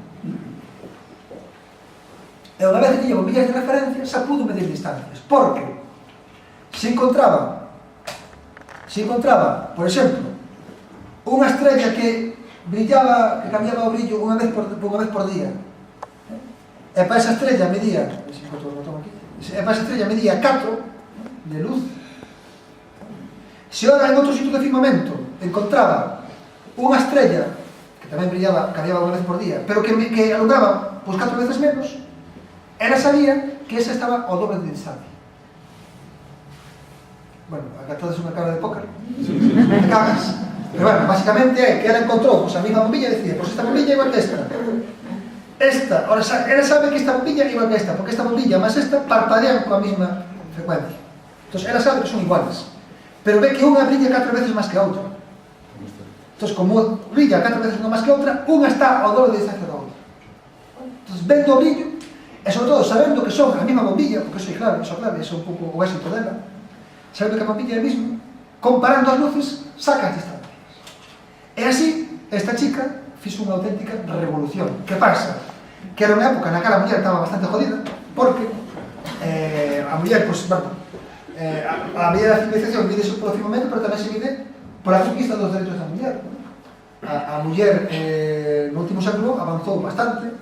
E unha vez que tiña bombillas de referencia, xa pudo medir distancias. Porque se encontraba, por exemplo, unha estrella que brillaba, que cambiaba o brillo unha vez por día, e para esa estrella medía, e para esa estrella medía 4 de luz. Se ora en outro sitio do firmamento encontraba unha estrella que tamén brillaba, cambiaba unha vez por día, pero que alumbraba pois 4 veces menos, ela sabía que esa estaba ao doble de distancia. Bueno, acá todas unha cara de póker, te cagas. Pero bueno, basicamente é que ela encontrou pois a mesma bombilla e decía, pois esta bombilla é igual que esta. Ela sabe que esta bombilla é igual que esta, porque esta bombilla máis esta parpadean coa mesma frecuencia. Entón, ela sabe que son iguales. Pero ve que unha brilla 4 veces máis que a outra. Entón, como brilla 4 veces máis que a outra, unha está ao doble de distancia da outra. Entón, vendo o brillo, e sobre todo sabendo que son a mesma bombilla, porque eso é clave, é un pouco o éxito dela, sabendo que a bombilla é a mesma, comparando as luces, saca as distancias. E así, esta chica fixo unha auténtica revolución. Que pasa? Que era unha época na que a muller estaba bastante jodida, porque a muller, pois, bueno, a medida da civilización mide polo firmamento, pero tamén se mide pola conquista dos dereitos da muller. A muller no último século avanzou bastante,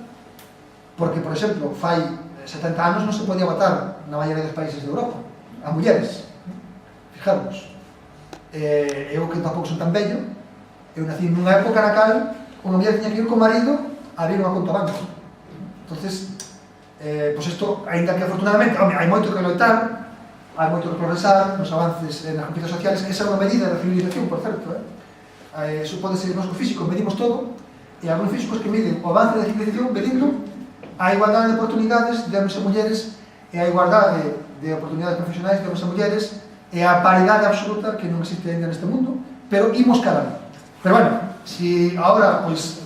porque, por exemplo, fai 70 anos non se podía votar na maioría dos países de Europa a mulleres. Fijaros, eu que tampouco son tan bello, eu nací nunha época na cal unha muller tiña que ir con o marido a abrir unha conta banco. Entonces, pois isto, ainda que afortunadamente, hai moito que loitar, hai moito que progresar nos avances nas conquistas sociales, esa é unha medida da civilización, por certo, iso pode ser nos físicos, medimos todo, e hai algunos físicos que miden o avance da civilización medindo a igualdade de oportunidades de homens e mulleres e a igualdade de oportunidades profesionais de homens e mulleres e a paridade absoluta que non existe ainda neste mundo, pero imos cada vez. Pero bueno, se agora, pois,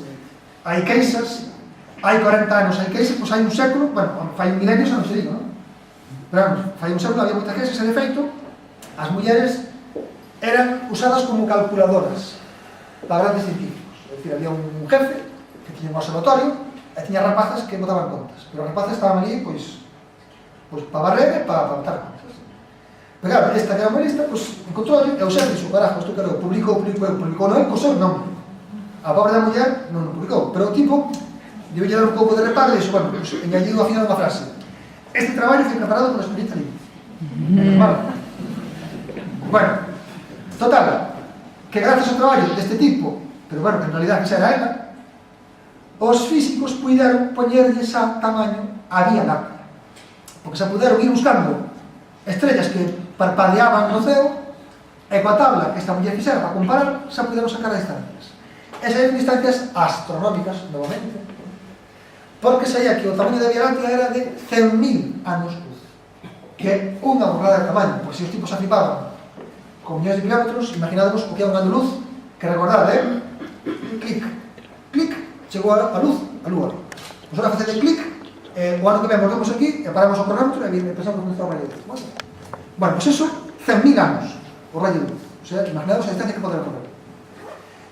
hai queixas, hai 40 anos hai queixas, pois hai un século, bueno, fai un milenio xa non se digo, non? Pero vamos, fai un século había moitas queixas e de feito, as mulleres eran usadas como calculadoras para grandes científicos. É dicir, había un jefe que tiña un observatorio e tiña rapazas que botaban contas, pero as rapazas estaban ali, pois para barrer e para botar contas. Pero claro, esta que era unha lista, pois, encontrou e o xefe dixo, carajo, isto que era, publicou non co seu nome. A pobre da muller non o publicou, pero o tipo debe dar un pouco de reparo e dixo, bueno, pues, engañido ao final unha frase. Este traballo foi preparado por experiencia libre. Bueno, total, que gracias ao traballo deste tipo, pero bueno, que en realidad que xa era ela, os físicos puideron poñerlles a tamaño a Vía Láctea. Porque se puderon ir buscando estrellas que parpadeaban no ceo e coa tabla que esta muller fixera para comparar, xa puderon sacar as distancias. Esas eran distancias astronómicas, novamente, porque saía que o tamaño da Vía Láctea era de 100.000 anos luz, que é unha borrada de tamaño, porque se os tipos aflipaban con millóns de kilómetros, imaginademos o que é un ano luz, que recordad, clic, clic, chegou a luz, a lúa. Nos ahora facede clic, o ano que ven volvemos aquí, e paramos o cronómetro e empezamos con esta rayo de luz. Bueno, pois iso, 100.000 anos, o rayo de luz. O sea, imaginademos a distancia que pode recorrer.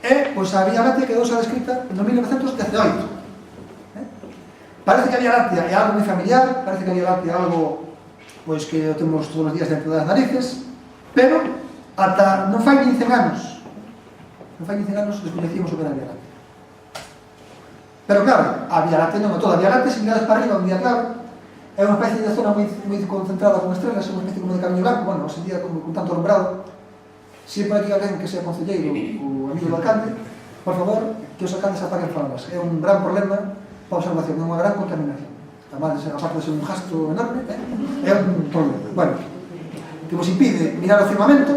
E, pois, a Vía Láctea quedou xa descrita no 1918. Parece que a Vía Láctea é algo moi familiar, parece que a Vía Láctea é algo pois que o temos todos os días dentro das narices, pero ata non fai 15 anos descoñecíamos o que era a Vía Láctea. Pero claro, a Vía Láctea non é toda. A Vía Láctea, se miradas para arriba un día claro, é unha especie de zona moi concentrada con estrelas, é unha especie como de camiño blanco, bueno, hoxe en día con tanto alumbrado. Sempre aquí alguén que sea concelleiro ou amigo do alcalde, por favor, que os alcaldes apaguen farolas. É un gran problema para a observación, é unha gran contaminación. Aparte de ser un gasto enorme, é un problema. Bueno, que vos impide mirar o firmamento,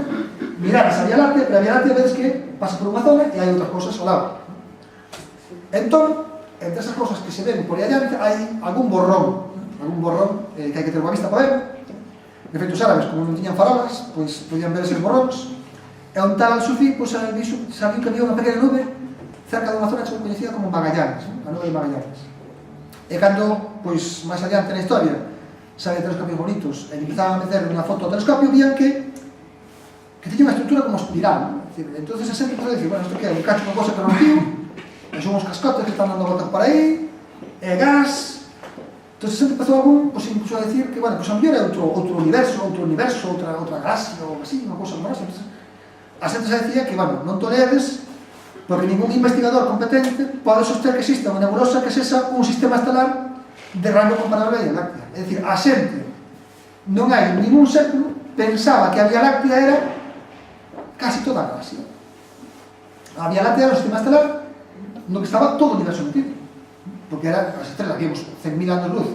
mirar esa Vía Láctea, pero a Vía Láctea vedes que pasa por unha zona e hai outras cousas ao lado. Entón, entre esas cousas que se ven por aí adiante, hai algún borrón que hai que ter unha vista para ver. De feito, os árabes, como non tiñan farolas, pois podían ver eses borróns. E un tal Sufi, pois, sabiu que había unha pequena nube cerca dunha zona que se coñecida como Magallanes, a nube de Magallanes. E cando, pois, máis adiante na historia, sabe telescopios bonitos, e empezaban a meter unha foto ao telescopio, vían que tiña unha estructura como espiral, Entonces a xente empezou a dicir, bueno, isto que é un cacho unha cosa que rompiu, e son uns cascotes que están dando voltas por aí, e gas. Entón a xente empezou incluso a dicir que, bueno, pues a mellor é outro universo, outra galaxia, ou así, unha cosa como esa. A xente se decía que, bueno, non toledes, porque ningún investigador competente pode soster que exista unha nebulosa que sexa un sistema estelar de rango comparable a Vía Láctea. É dicir, a xente non hai ningún século pensaba que a Vía Láctea era casi toda a galaxia. A Vía Láctea era un sistema estelar no que estaba todo o universo metido, porque era as estrelas, vimos 100.000 anos luz,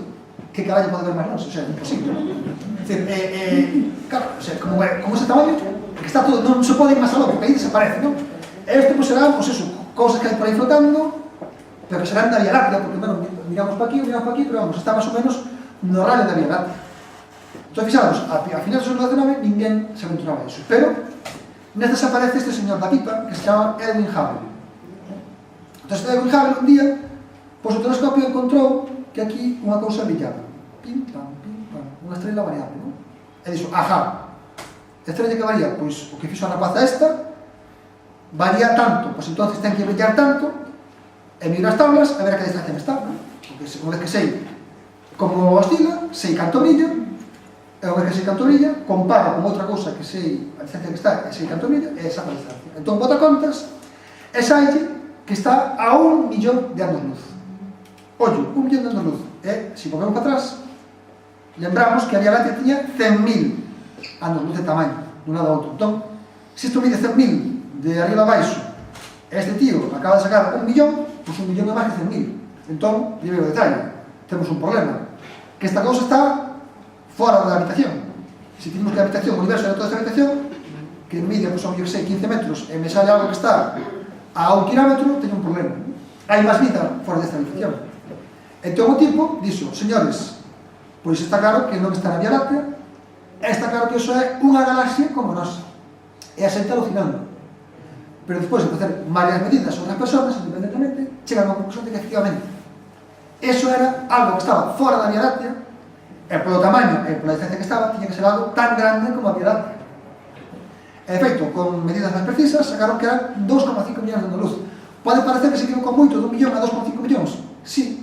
que carallo pode ver máis longe? O sea, é imposible. É dicir, claro, o sea, como ese tamaño, que está todo, non se pode ir máis aló, porque aí desaparece, non? Este pues serán, pues eso, cosas que hai por aí flotando, pero que serán da Vía Láctea, porque, bueno, miramos para aquí, pero vamos, está máis ou menos no radio da Vía Láctea. Entón, fixados, a finales do século XIX, ninguén se aventuraba a iso. Pero, nestas aparece este señor da pipa, que se chama Edwin Hubble. Entón, Edwin Hubble, un día, pois o telescopio encontrou que aquí unha cousa brillaba. Pim, pam, unha estrela variable, non? E dixo, ajá, estrela que varía? Pois o que fixo a rapaza esta, varía tanto, pois entonces ten que brillar tanto, e miro as tablas a ver a que distancia está, non? Porque unha vez que sei como oscila, sei canto brilla, e unha vez que sei canto brilla, comparo con outra cousa que sei a distancia que está, e sei canto brilla, e esa a distancia. Entón, bota contas, e saille que está a 1 millón de anos luz. Ollo, 1 millón de anos luz. E, se volvemos para atrás, lembramos que a Vía Láctea tiña 100.000 anos luz de tamaño, dun lado a outro. Entón, se isto mide 100.000 de arriba a baixo, este tío acaba de sacar 1 millón, pois 1 millón é máis que 100.000. Entón, lle veo o detalle, temos un problema, que esta cousa está fora da habitación. Se tenemos que a habitación, o universo de toda esta habitación, que mide, pois, ao mellor sei, 15 metros, e me sale algo que está a 1 kilómetro, teño un problema. Hai máis vida fora desta habitación. Entón o tipo dixo, señores, pois está claro que non está na Vía Láctea, está claro que iso é unha galaxia como nosa. E a xente alucinando. Pero despois de facer varias medidas outras persoas, independentemente, chegan a unha conclusión de que efectivamente eso era algo que estaba fora da Vía Láctea, e polo tamaño e pola distancia que estaba, tiña que ser algo tan grande como a Vía Láctea. E de feito, con medidas máis precisas, sacaron que eran 2,5 millóns de anos luz. Pode parecer que se equivocou moito de 1 millón a 2,5 millóns, sí,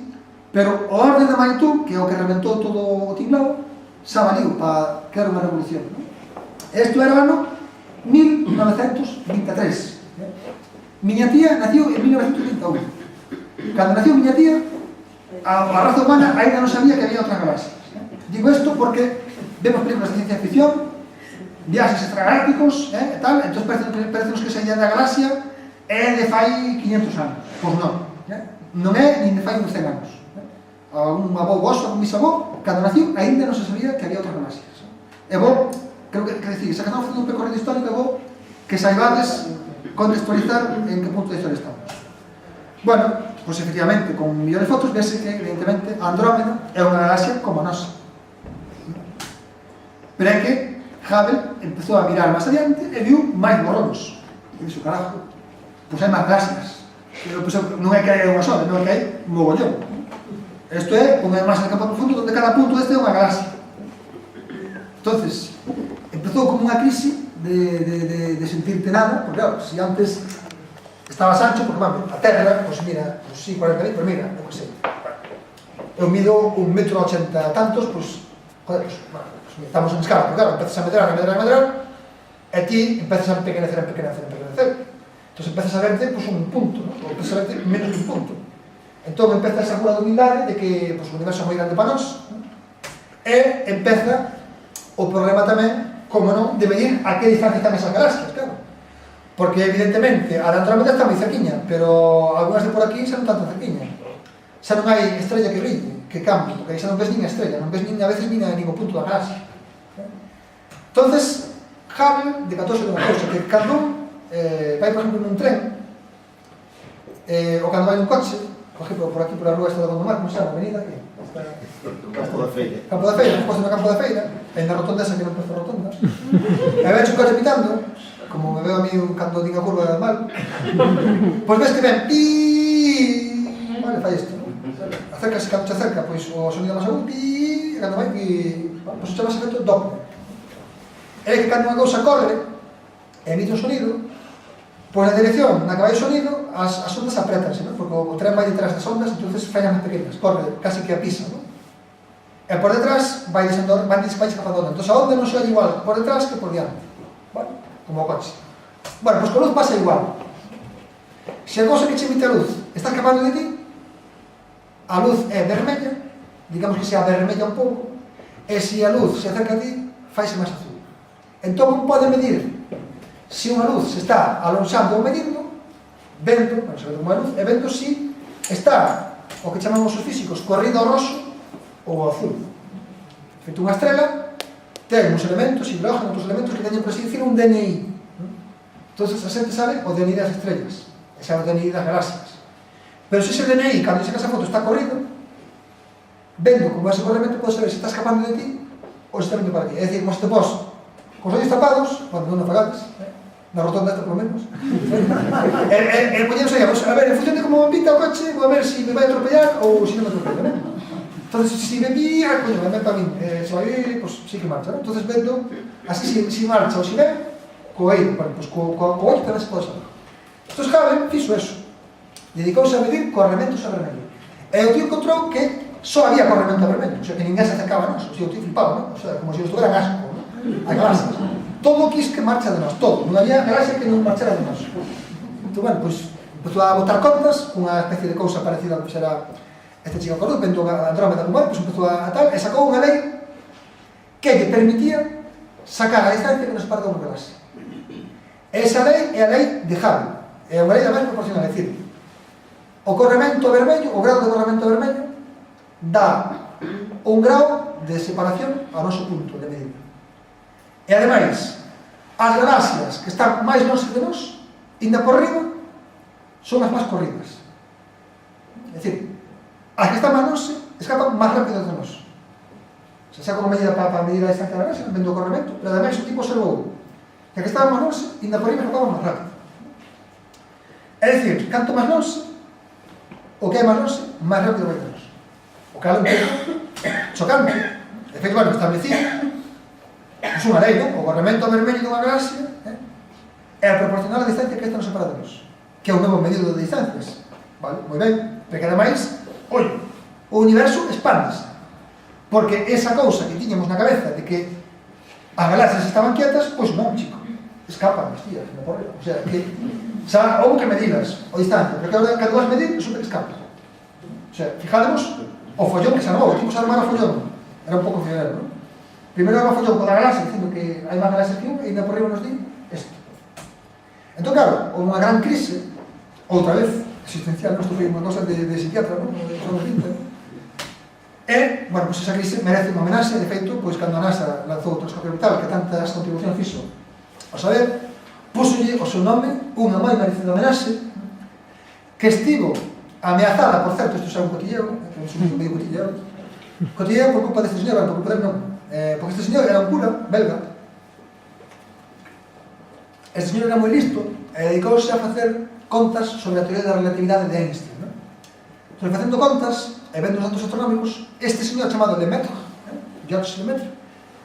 pero o orden de magnitud, que é o que reventou todo o tinglado, xa valiu para que era unha revolución. Isto era o ano 1923. Miña tía nació en 1931. Cando nació miña tía, a raza humana ainda non sabía que había outras galaxias. Digo isto porque vemos películas de ciencia ficción, viaxes extragalácticos, e tal, entón parece que esa idea da galaxia é de fai 500 anos. Pois non. Non é nin de fai uns 100 anos. Un avó vosso, un bisavó, cando nació, ainda non se sabía que había outras galaxias. E vou, creo que decir, se acabamos facendo un percorrido histórico, e vou que saibades contextualizar en que punto da historia estamos. Bueno, pois efectivamente, con millóns de fotos, vese que, evidentemente, Andrómeda é unha galaxia como a nosa. Pero é que Hubble empezou a mirar máis adiante e viu máis borróns. E dixo, carajo, pois hai máis galaxias. Non é que hai unha sola, non é que hai un mogollón. Isto é unha masa de campo profundo onde cada punto deste é unha galaxia. Entonces, empezou como unha crise de sentirte nada, porque claro, se antes estabas ancho, porque, bueno, a Terra, pois mira, pois sí, 40.000, pero mira, non sei, eu mido 1,80 m tantos, pois, joder, pois, bueno, estamos en escala, pero claro, empezas a medrar, e ti empezas a empequenecer. Entón empezas a verte, pois, un punto, non? Ou empezas a verte menos que un punto. Entón empeza esa cura de humildade de que, pois, o universo é moi grande para nós, non? E empeza o problema tamén, como non, de medir a que distancia están esas galaxias, claro. Porque, evidentemente, a da Andrómeda está moi cerquiña, pero algunhas de por aquí xa non tanto cerquiña. Xa non hai estrella que brille, que cambie, porque aí xa non ves nin a estrella, non ves nin, a veces nin a ningún punto da galaxia. Entonces, Hubble decatouse de unha cousa, que cando vai, por exemplo, nun tren, ou cando vai nun coche, por exemplo, por aquí, por a rúa esta de Gondomar, como se chama, a avenida, que está... Campo da Feira. Campo da Feira, despois no Campo da Feira, e na rotonda esa que non pesa rotonda, e vexe un coche pitando, como me veo a mí cando din a curva mal, pois ves que ven, piiii, vale, fai isto, acércase, cando se acerca, pois o sonido máis agudo, piiii, e cando vai, pois chama ese efecto Doppler. É que cando unha cousa corre, emite un sonido, Pois na dirección na que vai o sonido, as ondas apretanse, non? Porque o tren vai detrás das ondas, entonces fallan máis pequenas, corre casi que a pisa, non? E por detrás vai escapando onda. Entón a onda non se oye igual por detrás que por diante. Bueno, como o coche. Bueno, pois con luz pasa igual. Se a cousa que che emite a luz está escapando de ti, a luz é vermella, digamos que sea vermella un pouco, e se a luz se acerca a ti, faise máis azul. Entón pode medir se unha luz se está alonxando ou medindo, vendo, non se ve como a luz, e vendo se está, o que chamamos os físicos, corrido ao roxo ou ao azul. Feito unha estrela, ten uns elementos, hidrógeno, outros elementos que teñen, por así dicir, un DNI. Entón, a xente sabe o DNI das estrellas, e sabe o DNI das galaxias. Pero se ese DNI, cando se esa foto, está corrido, vendo como ese corremento, pode saber se está escapando de ti ou se está vindo para ti. É dicir, como se te pos cos ollos tapados, cando non apagadas, na rotonda esta, polo menos, e poñemos aí, a ver, en función de como me invita o coche, vou a ver se me vai atropellar ou se non me atropella, non? Entón, se me envía, coño, me para min, se vai ir, pois sí que marcha, non? Entón, vendo, así, se marcha ou se ven, co oído, pois co ollo tamén se pode saber. Entón, Hubble fixo eso, dedicouse a medir corrementos a vermello. E o tío encontrou que só había corremento a vermello, o sea, que ninguén se acercaba a nos, o tío flipaba, non? O sea, como se nos estuveran asco, non? A galaxias. Todo quis que marcha de nós, todo. Non había galaxia que non marchara de nós. Entón, bueno, pois, empezou a botar contas, unha especie de cousa parecida ao que será este chico Coruz, vendo a Andrómeda como pois empezou a tal, e sacou unha lei que lle permitía sacar a distancia que nos separa unha galaxia. Esa lei é a lei de Hubble. É unha lei da máis proporcional, é dicir, o corremento vermello, o grado de corremento vermello, dá un grau de separación ao noso punto de medida. E ademais, as galaxias que están máis longe de nós, ainda por riba, son as máis corridas. É dicir, as que están máis longe escapan máis rápido de nós. Se saca unha medida para medir a distancia da galaxia, vendo o corremento, pero ademais o tipo observou que as que estaban máis longe, ainda por riba escapaban máis rápido. É dicir, canto máis longe, o que é máis longe, máis rápido vai de nós. O que é un pouco chocante. De feito, bueno, establecido pois unha lei, non? O corremento vermello dunha galaxia é proporcional á distancia que esta nos separa de nós, que é un novo medido de distancias, vale? Moi ben, porque ademais, ollo, o universo expándese, porque esa cousa que tiñamos na cabeza de que as galaxias estaban quietas, pois non, chico, escapan, hostia, me porreo, o sea, que xa houve que medidas o distancia, porque agora cando vas medir, resulta que escapan. O sea, fijademos o follón que se armou, o tipo se armara o follón, era un pouco fiorero, non? Primeiro era o follón con a galaxia, dicindo que hai máis galaxias que un, e ainda por riba nos di isto. Entón, claro, houve unha gran crise, outra vez, existencial, non? Isto foi unha cosa de psiquiatra, non? Son 20, non? E, bueno, pois esa crise merece unha homenaxe, de feito, pois cando a NASA lanzou o telescopio orbital, que tantas contribucións fixo ao saber, púsolle o seu nome unha moi merecida homenaxe, que estivo ameazada, por certo, isto xa un cotilleo, que é un medio cotilleo por culpa deste señor, por culpa del non. Porque este señor era un cura belga. Este señor era moi listo e dedicouse a facer contas sobre a teoría da relatividade de Einstein, non? Entón, facendo contas e vendo os datos astronómicos, este señor chamado Lemaitre, Georges Lemaitre,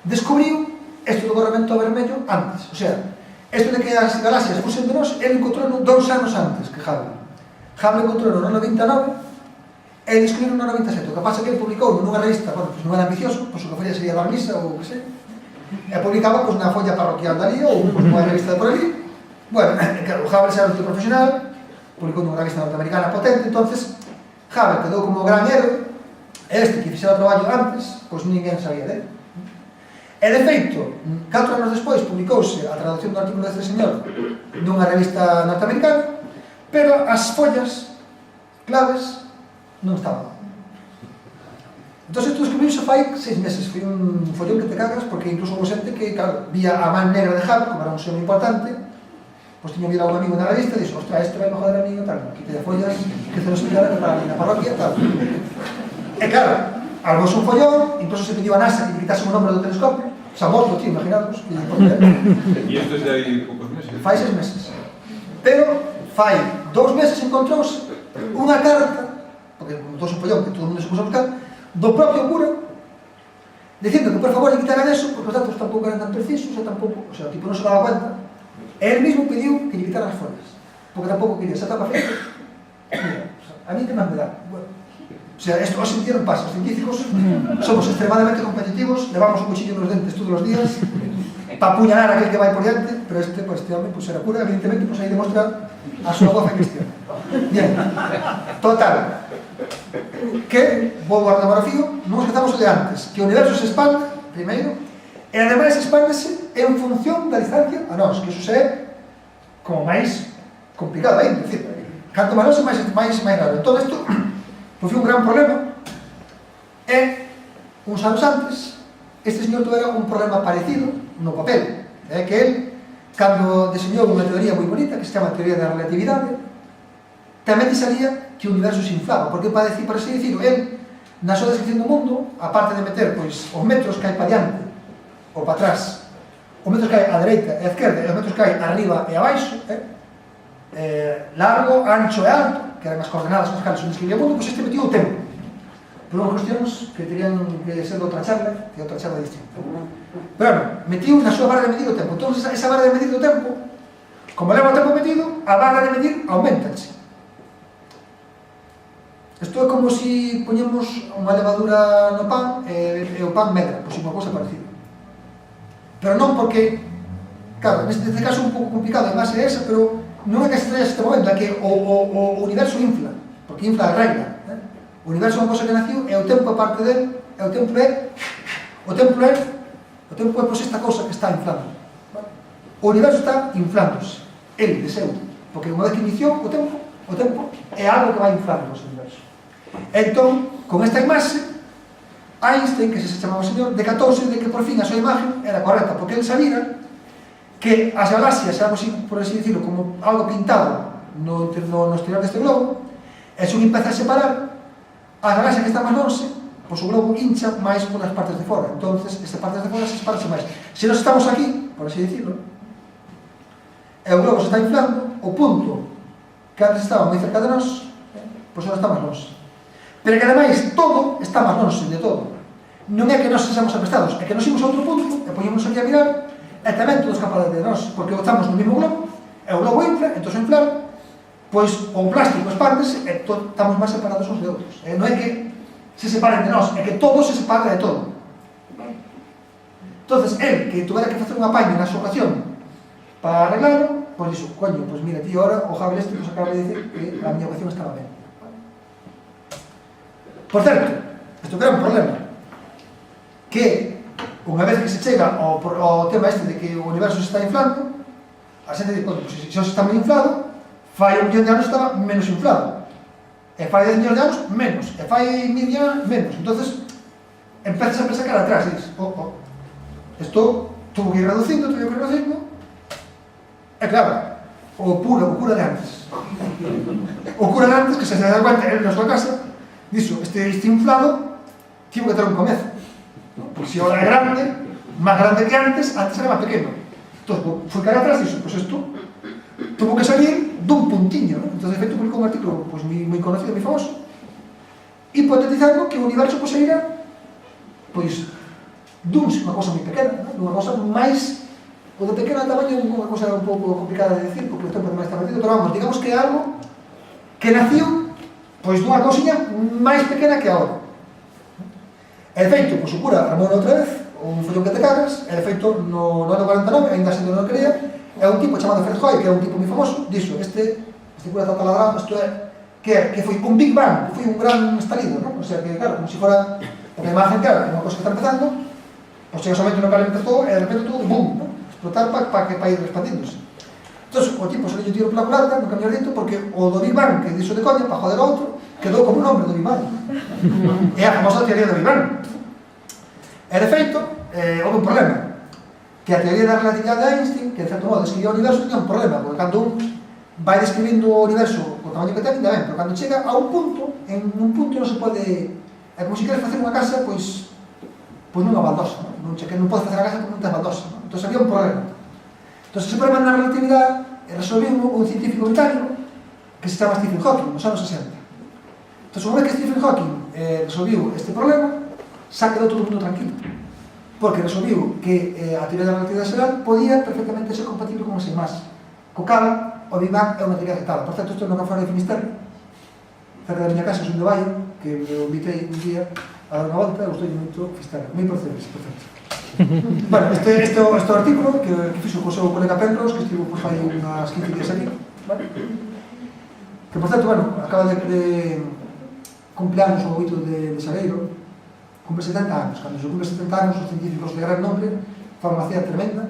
descubriu isto do corremento vermello antes. O sea, isto de que as galaxias fusen de nós, ele encontrou 2 anos antes que Hubble. Hubble encontrou no 99 e descubriu no 97. O que pasa que ele publicou nunha revista, bueno, pois non era ambicioso, pois o que faría sería dar misa ou o que sei, e publicaba pois na folla parroquial de ali ou nunha revista de por ali. Bueno, claro, Hubble xa era un tío profesional, publicou nunha revista norteamericana potente, entonces Hubble quedou como gran héroe, e este que fixera o traballo antes, pois ninguén sabía dele. E de feito, 4 anos despois publicouse a traducción do artículo deste señor nunha revista norteamericana, pero as follas claves non estaban. Entón, isto descubriuse fai 6 meses, foi un follón que te cagas, porque incluso houve xente que, claro, vía a man negra de Hubble, como era un sello importante, pois tiño visto a un amigo na revista e dixo, ostra, este vai me joder a mí, tal, quite de follas, que se nos explicara que para na parroquia, tal. E claro, algos un follón, incluso se pediu a NASA que quitase o nombre do telescopio, xa morto, tío, imaginados, que E isto é de aí poucos meses? Fai 6 meses. Pero fai 2 meses encontrouse unha carta, porque todo un follón que todo o mundo se puso a buscar, do propio cura, dicindo que por favor lle quitaran eso, porque os datos tampouco eran tan precisos, e tampouco, o sea, o tipo non se daba cuenta, e Él mismo pediu que lle quitaran as follas, porque tampouco quería, xa estaba feito. Mira, a mí que máis me dá? Bueno, o sea, esto os sentido non pasa, os científicos somos extremadamente competitivos, levamos un cuchillo nos dentes todos os días para apuñalar a aquel que vai por diante, pero este home, pues era cura, evidentemente, pues aí demostra a súa voz cristiana. Bien, total, que, volvo ao demografío, non esquezamos o de antes, que o universo se expande, primeiro, e ademais expándese en función da distancia a nós, que iso se é como máis complicado ainda, é dicir, canto máis máis raro. Entón, isto foi un gran problema, e uns anos antes, este señor tuvera un problema parecido no papel, que el, cando deseñou unha teoría moi bonita, que se chama teoría da relatividade, tamén te salía que o universo se inflaba, porque para así dicirlo, el, na súa descripción do mundo, aparte de meter, pois, os metros que hai para diante ou para atrás, os metros que hai á dereita e á esquerda, e os metros que hai arriba e abaixo, largo, ancho e alto, que eran as coordenadas con as cales se describía o mundo, pois este metió o tempo. Por unhas cuestións que terían que ser de outra charla, distinta. Pero, bueno, metiu na súa barra de medir o tempo. Entón, esa barra de medir o tempo, como leva o tempo medido, a barra de medir aumentaxe. Isto é como se poñemos unha levadura no pan e o pan medra, pois unha cosa parecida. Pero non porque, claro, neste caso é un pouco complicado a base esa, pero non é que se traia este momento, é que o universo infla, porque infla a regla. O universo é unha cosa que naciu e o tempo é parte dele, e o tempo é pois esta cosa que está inflando. O universo está inflándose, ele, de seu, porque unha vez que iniciou o tempo é algo que vai inflando o universo. Entón, con esta imaxe, Einstein, que se chamaba o señor, decatouse de que por fin a súa imagen era correcta, porque ele sabía que as galaxias, por así decirlo, como algo pintado no exterior deste globo, e se un empeza a separar, as galaxias que están máis longe, pois o globo hincha máis polas partes de fora, entonces estas partes de fora se separan máis. Se nós estamos aquí, por así decirlo, e o globo se está inflando, o punto que antes estaba moi cerca de nós, pois agora está máis longe. Pero que ademais todo está máis longe de todo. Non é que nós sexamos aprestados, é que nos imos a outro punto, e poñemos aquí a mirar, e tamén todo escapa de nós, porque estamos no mesmo globo, e o globo infla, entón se inflar, pois o plástico expándese e estamos máis separados uns de outros. Non é que se separen de nós, é que todo se separa de todo. Entonces, el que tuvera que facer unha apaño na súa ocasión para arreglarlo, pois dixo, coño, pois mira, tío, ahora o Javier este acaba de dicir que a miña ecuación estaba ben. Por certo, isto crea un problema, que unha vez que se chega ao tema este de que o universo se está inflando, a xente dice, pois se xa está moi inflado, fai 1 millón de anos estaba menos inflado, e fai 10 millóns de anos, menos, e fai 1000 anos, menos. Entonces, empezas a pensar cara atrás, e dices, isto tuvo que ir reducindo, e claro, o cura de antes. O cura de antes, que se da cuenta en a súa casa, dixo, este inflado tivo que ter un comezo. Porque se ahora é grande, máis grande que antes era máis pequeno. Entón, foi cara atrás, dixo, pois isto tuvo que salir dun puntiño, ¿no? Entonces, de feito, publicou un artículo pues, moi conocido, moi famoso, hipotetizando que o universo poseía pois, dunha cosa moi pequena, ¿no? Dunha cosa máis, o de pequena tamaño é unha cosa un pouco complicada de decir, porque o tempo é máis establecido, pero vamos, digamos que é algo que naciu pois dunha cousiña máis pequena que agora. E de feito, pois o cura armou outra vez, un follón que te cagas, e de feito, no ano 49, ainda sendo non quería, é un tipo chamado Fred Hoyle, que é un tipo moi famoso, dixo, este cura está taladrando, isto é, que foi un Big Bang, que foi un gran estalido, non? O sea, que claro, como se fora, porque a imagen, claro, é unha cosa que está empezando, pois chega somente no que empezou, e de repente todo, boom, non? Explotar para ir expandíndose. Entón, o tipo se le tiro pola culata, no camiño dentro, porque o do Big Bang, que dixo de coña, para joder ao outro, quedou como un nombre do Big Bang. É a famosa teoría do Big Bang. E de feito, houve un problema, que a teoría da relatividade de Einstein, que de certo modo describía o universo, tiña un problema, porque cando un vai describindo o universo co tamaño que ten, ainda ben, pero cando chega a un punto, en un punto non se pode... É como se queres facer unha casa, pois nunha baldosa, non podes facer a casa porque non tens baldosa, non? Entón había un problema. Entón, ese problema na relatividade resolviu un científico británico que se chama Stephen Hawking, nos anos 60. Entón, unha vez que Stephen Hawking resolviu este problema, xa quedou todo o mundo tranquilo, porque resolviu que a teoría da relatividade xeral podía perfectamente ser compatible con esa imaxe. Co cal, o Big Bang é unha teoría aceptada. Por certo, estou no Café de Finisterre, cerca da miña casa, son de Valle, que me invitei un día a dar unha volta, e gostei moito Finisterre. Moi procedes, por certo. Bueno, este artículo que fixo co seu colega Penrose, que estivo fai unhas 15 días aquí, vale? Que, por certo, bueno, acaba de cumpleanos o 8 de xaneiro, cumple 70 anos. Cando se cumple 70 anos, os científicos de gran nombre fan unha cea tremenda,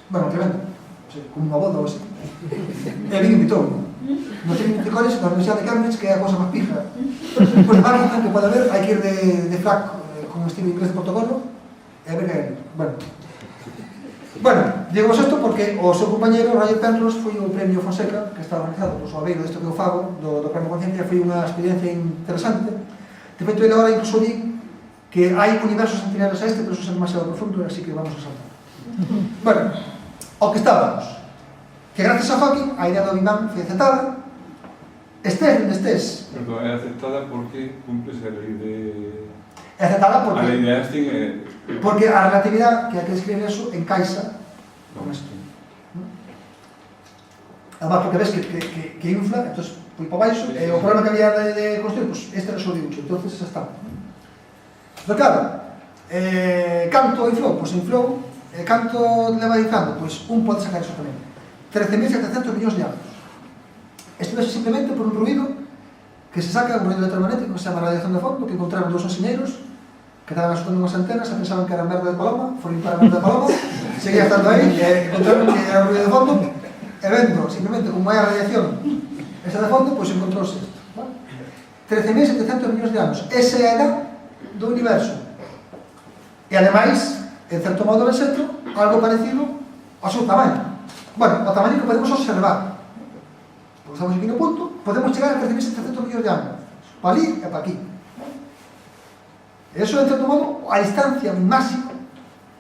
bueno, tremenda, o sea, como unha boda ou así. E vin invitou no Trinity College da Universidade de Cambridge, que é a cosa máis pija pois de marketing que pode haber. Hai que ir de frac con estilo inglés de protocolo e a ver que hai. Bueno, digo isto porque o seu compañero Roger Penrose foi o premio Fonseca, que está organizado por Soabeiro desto que eu fago, do Premio Conciencia. Foi unha experiencia interesante. De feito, ele agora incluso di que hai universos anteriores a este, pero eso é demasiado profundo, así que vamos a saltar. Bueno, ao que estábamos, que gracias a Hawking, a idea do Big Bang foi aceptada. Estés onde estés. Perdón, é aceptada porque cumples a lei de... É aceptada A lei de Einstein é... porque a relatividade, que hai que describir eso, encaixa con isto. Además, porque ves que infla, entón, foi para baixo, e o problema que había de construir, pues, este resolviu, entón, esa está. Pero claro, canto inflou? Pois inflou, canto leva dicando? Pois un pode sacar eso tamén. 13.700 millóns de anos. Isto é simplemente por un ruido que se saca, un ruido electromagnético que se chama radiación de fondo, que encontraron dous enxeñeiros que estaban asustando unhas antenas e pensaban que era merda de paloma, foron para a merda de paloma, seguía estando aí, e encontraron que era un ruido de fondo, e vendo simplemente como é a radiación esa de fondo, pois encontrouse isto. 13.700 millóns de anos. Esa é a edad do universo. E ademais, en certo modo de xeito, algo parecido ao seu tamaño. Bueno, o tamaño que podemos observar. Porque estamos aquí no punto, podemos chegar a 13.700 millóns de anos. Para ali e para aquí. E iso, en certo modo, a distancia máxima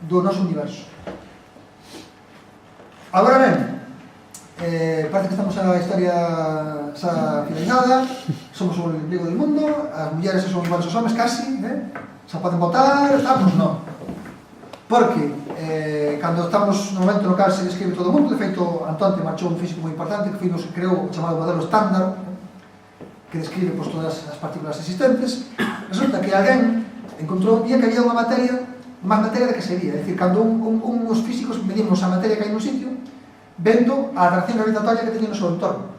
do noso universo. Agora ben, parece que estamos a historia xa finalizada, somos o emprego del mundo, as mulleres son iguales aos homes, casi, xa poden votar, estamos, non. Porque, cando estamos no momento no cal se describe todo o mundo, de feito, Antonte marchou un físico moi importante, que foi nos que creou o chamado modelo estándar, que describe pues, todas as partículas existentes. Resulta que alguén encontrou que había unha materia, máis materia da que sería, é dicir, cando uns físicos medimos a materia que hai nun sitio, vendo a atracción gravitatoria que teñen no seu entorno.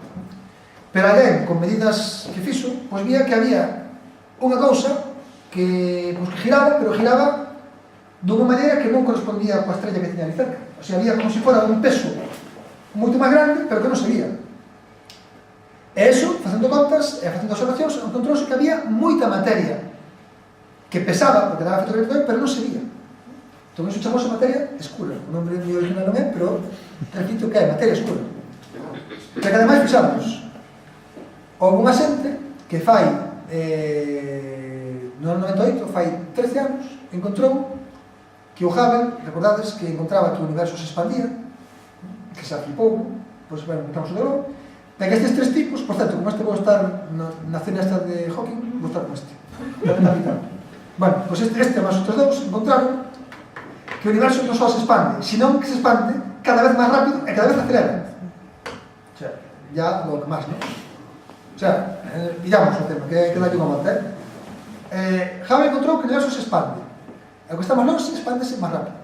Pero alguén, con medidas que fixo, pois vía que había unha cousa que giraba, pero giraba dunha maneira que non correspondía coa estrella que teña ali cerca. O sea, había como se fora un peso moito máis grande, pero que non se vía. E iso, facendo contas e facendo observacións, encontrouse que había moita materia que pesaba, porque daba efecto gravitatorio, pero non se vía. Entón, iso chamou materia escura. O nombre de original non é, pero repito que é materia escura. Pero que ademais fixamos, houve unha xente que fai, no ano 98, fai 13 anos, encontrou que o Hubble, recordades, que encontraba que o universo se expandía, que se flipou, pois, bueno, encontramos o de novo, de que estes tres tipos, por certo, como este vou estar na cena esta de Hawking, vou estar con este. Bueno, pois este máis outros dous encontraron que o universo non só se expande, senón que se expande cada vez máis rápido e cada vez acelera. O sea, ya lo que máis, non? O sea, pillamos o tema, que dá aquí unha volta, Hubble encontrou que o universo se expande. E o que estamos nós expándese máis rápido.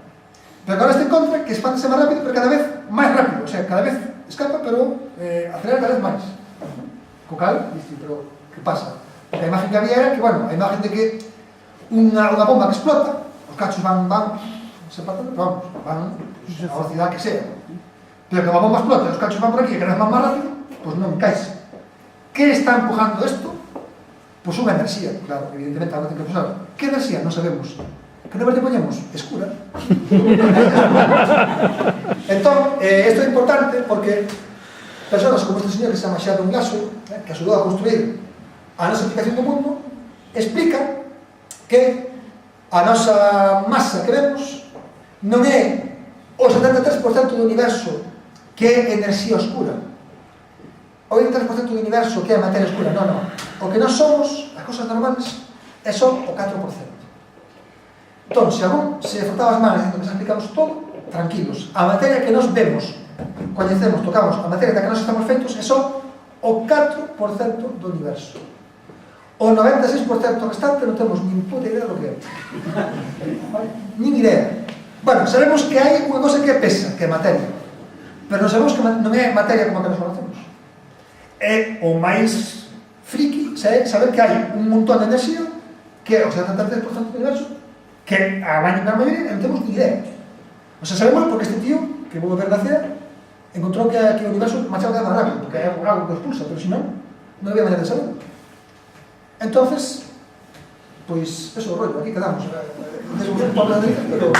Pero agora este encontra que expándese máis rápido, pero cada vez máis rápido. O sea, cada vez escapa, pero acelera cada vez máis. Co cal, dice, pero que pasa? A imagen que había era que, bueno, a imagen de que unha bomba que explota, os cachos van separando, vamos, van a velocidade que sea. Pero que a bomba explota e os cachos van por aquí e cada vez van máis rápido, pois non encaixa. Que está empujando isto? Pois unha enerxía, claro, evidentemente, algo ten que pasar. Que enerxía? Non sabemos. Que nombre te poñemos? Escura. Entón, isto é importante porque personas como este señor que se chama Sheldon Glashow, que axudou a construir a nosa explicación do mundo, explica que a nosa masa que vemos non é o 73% do universo que é enerxía oscura, o 83% do universo que é materia oscura, non. O que nós somos, as cosas normales, é só o 4%. Entón, se algún se frotaba as manos dicindo que se explicamos todo, tranquilos, a materia que nós vemos coñecemos, tocamos a materia da que nós estamos feitos é só o 4% do universo. O 96% restante non temos nin puta idea do que é. Nin idea. Bueno, sabemos que hai unha cosa que pesa, que é materia. Pero non sabemos que non é materia como a que nos conocemos. É o máis friki saber que hai un montón de enerxía que é o 73% do universo que a gran maioría non temos ni idea. O sea, sabemos porque este tío, que vou ver da CEA, encontrou que o universo marchaba cada vez rápido, porque é algo que os pulsa, pero se non había maneira de saberlo. Entonces, pois, eso, rollo, aquí quedamos. Desde un poco de pero...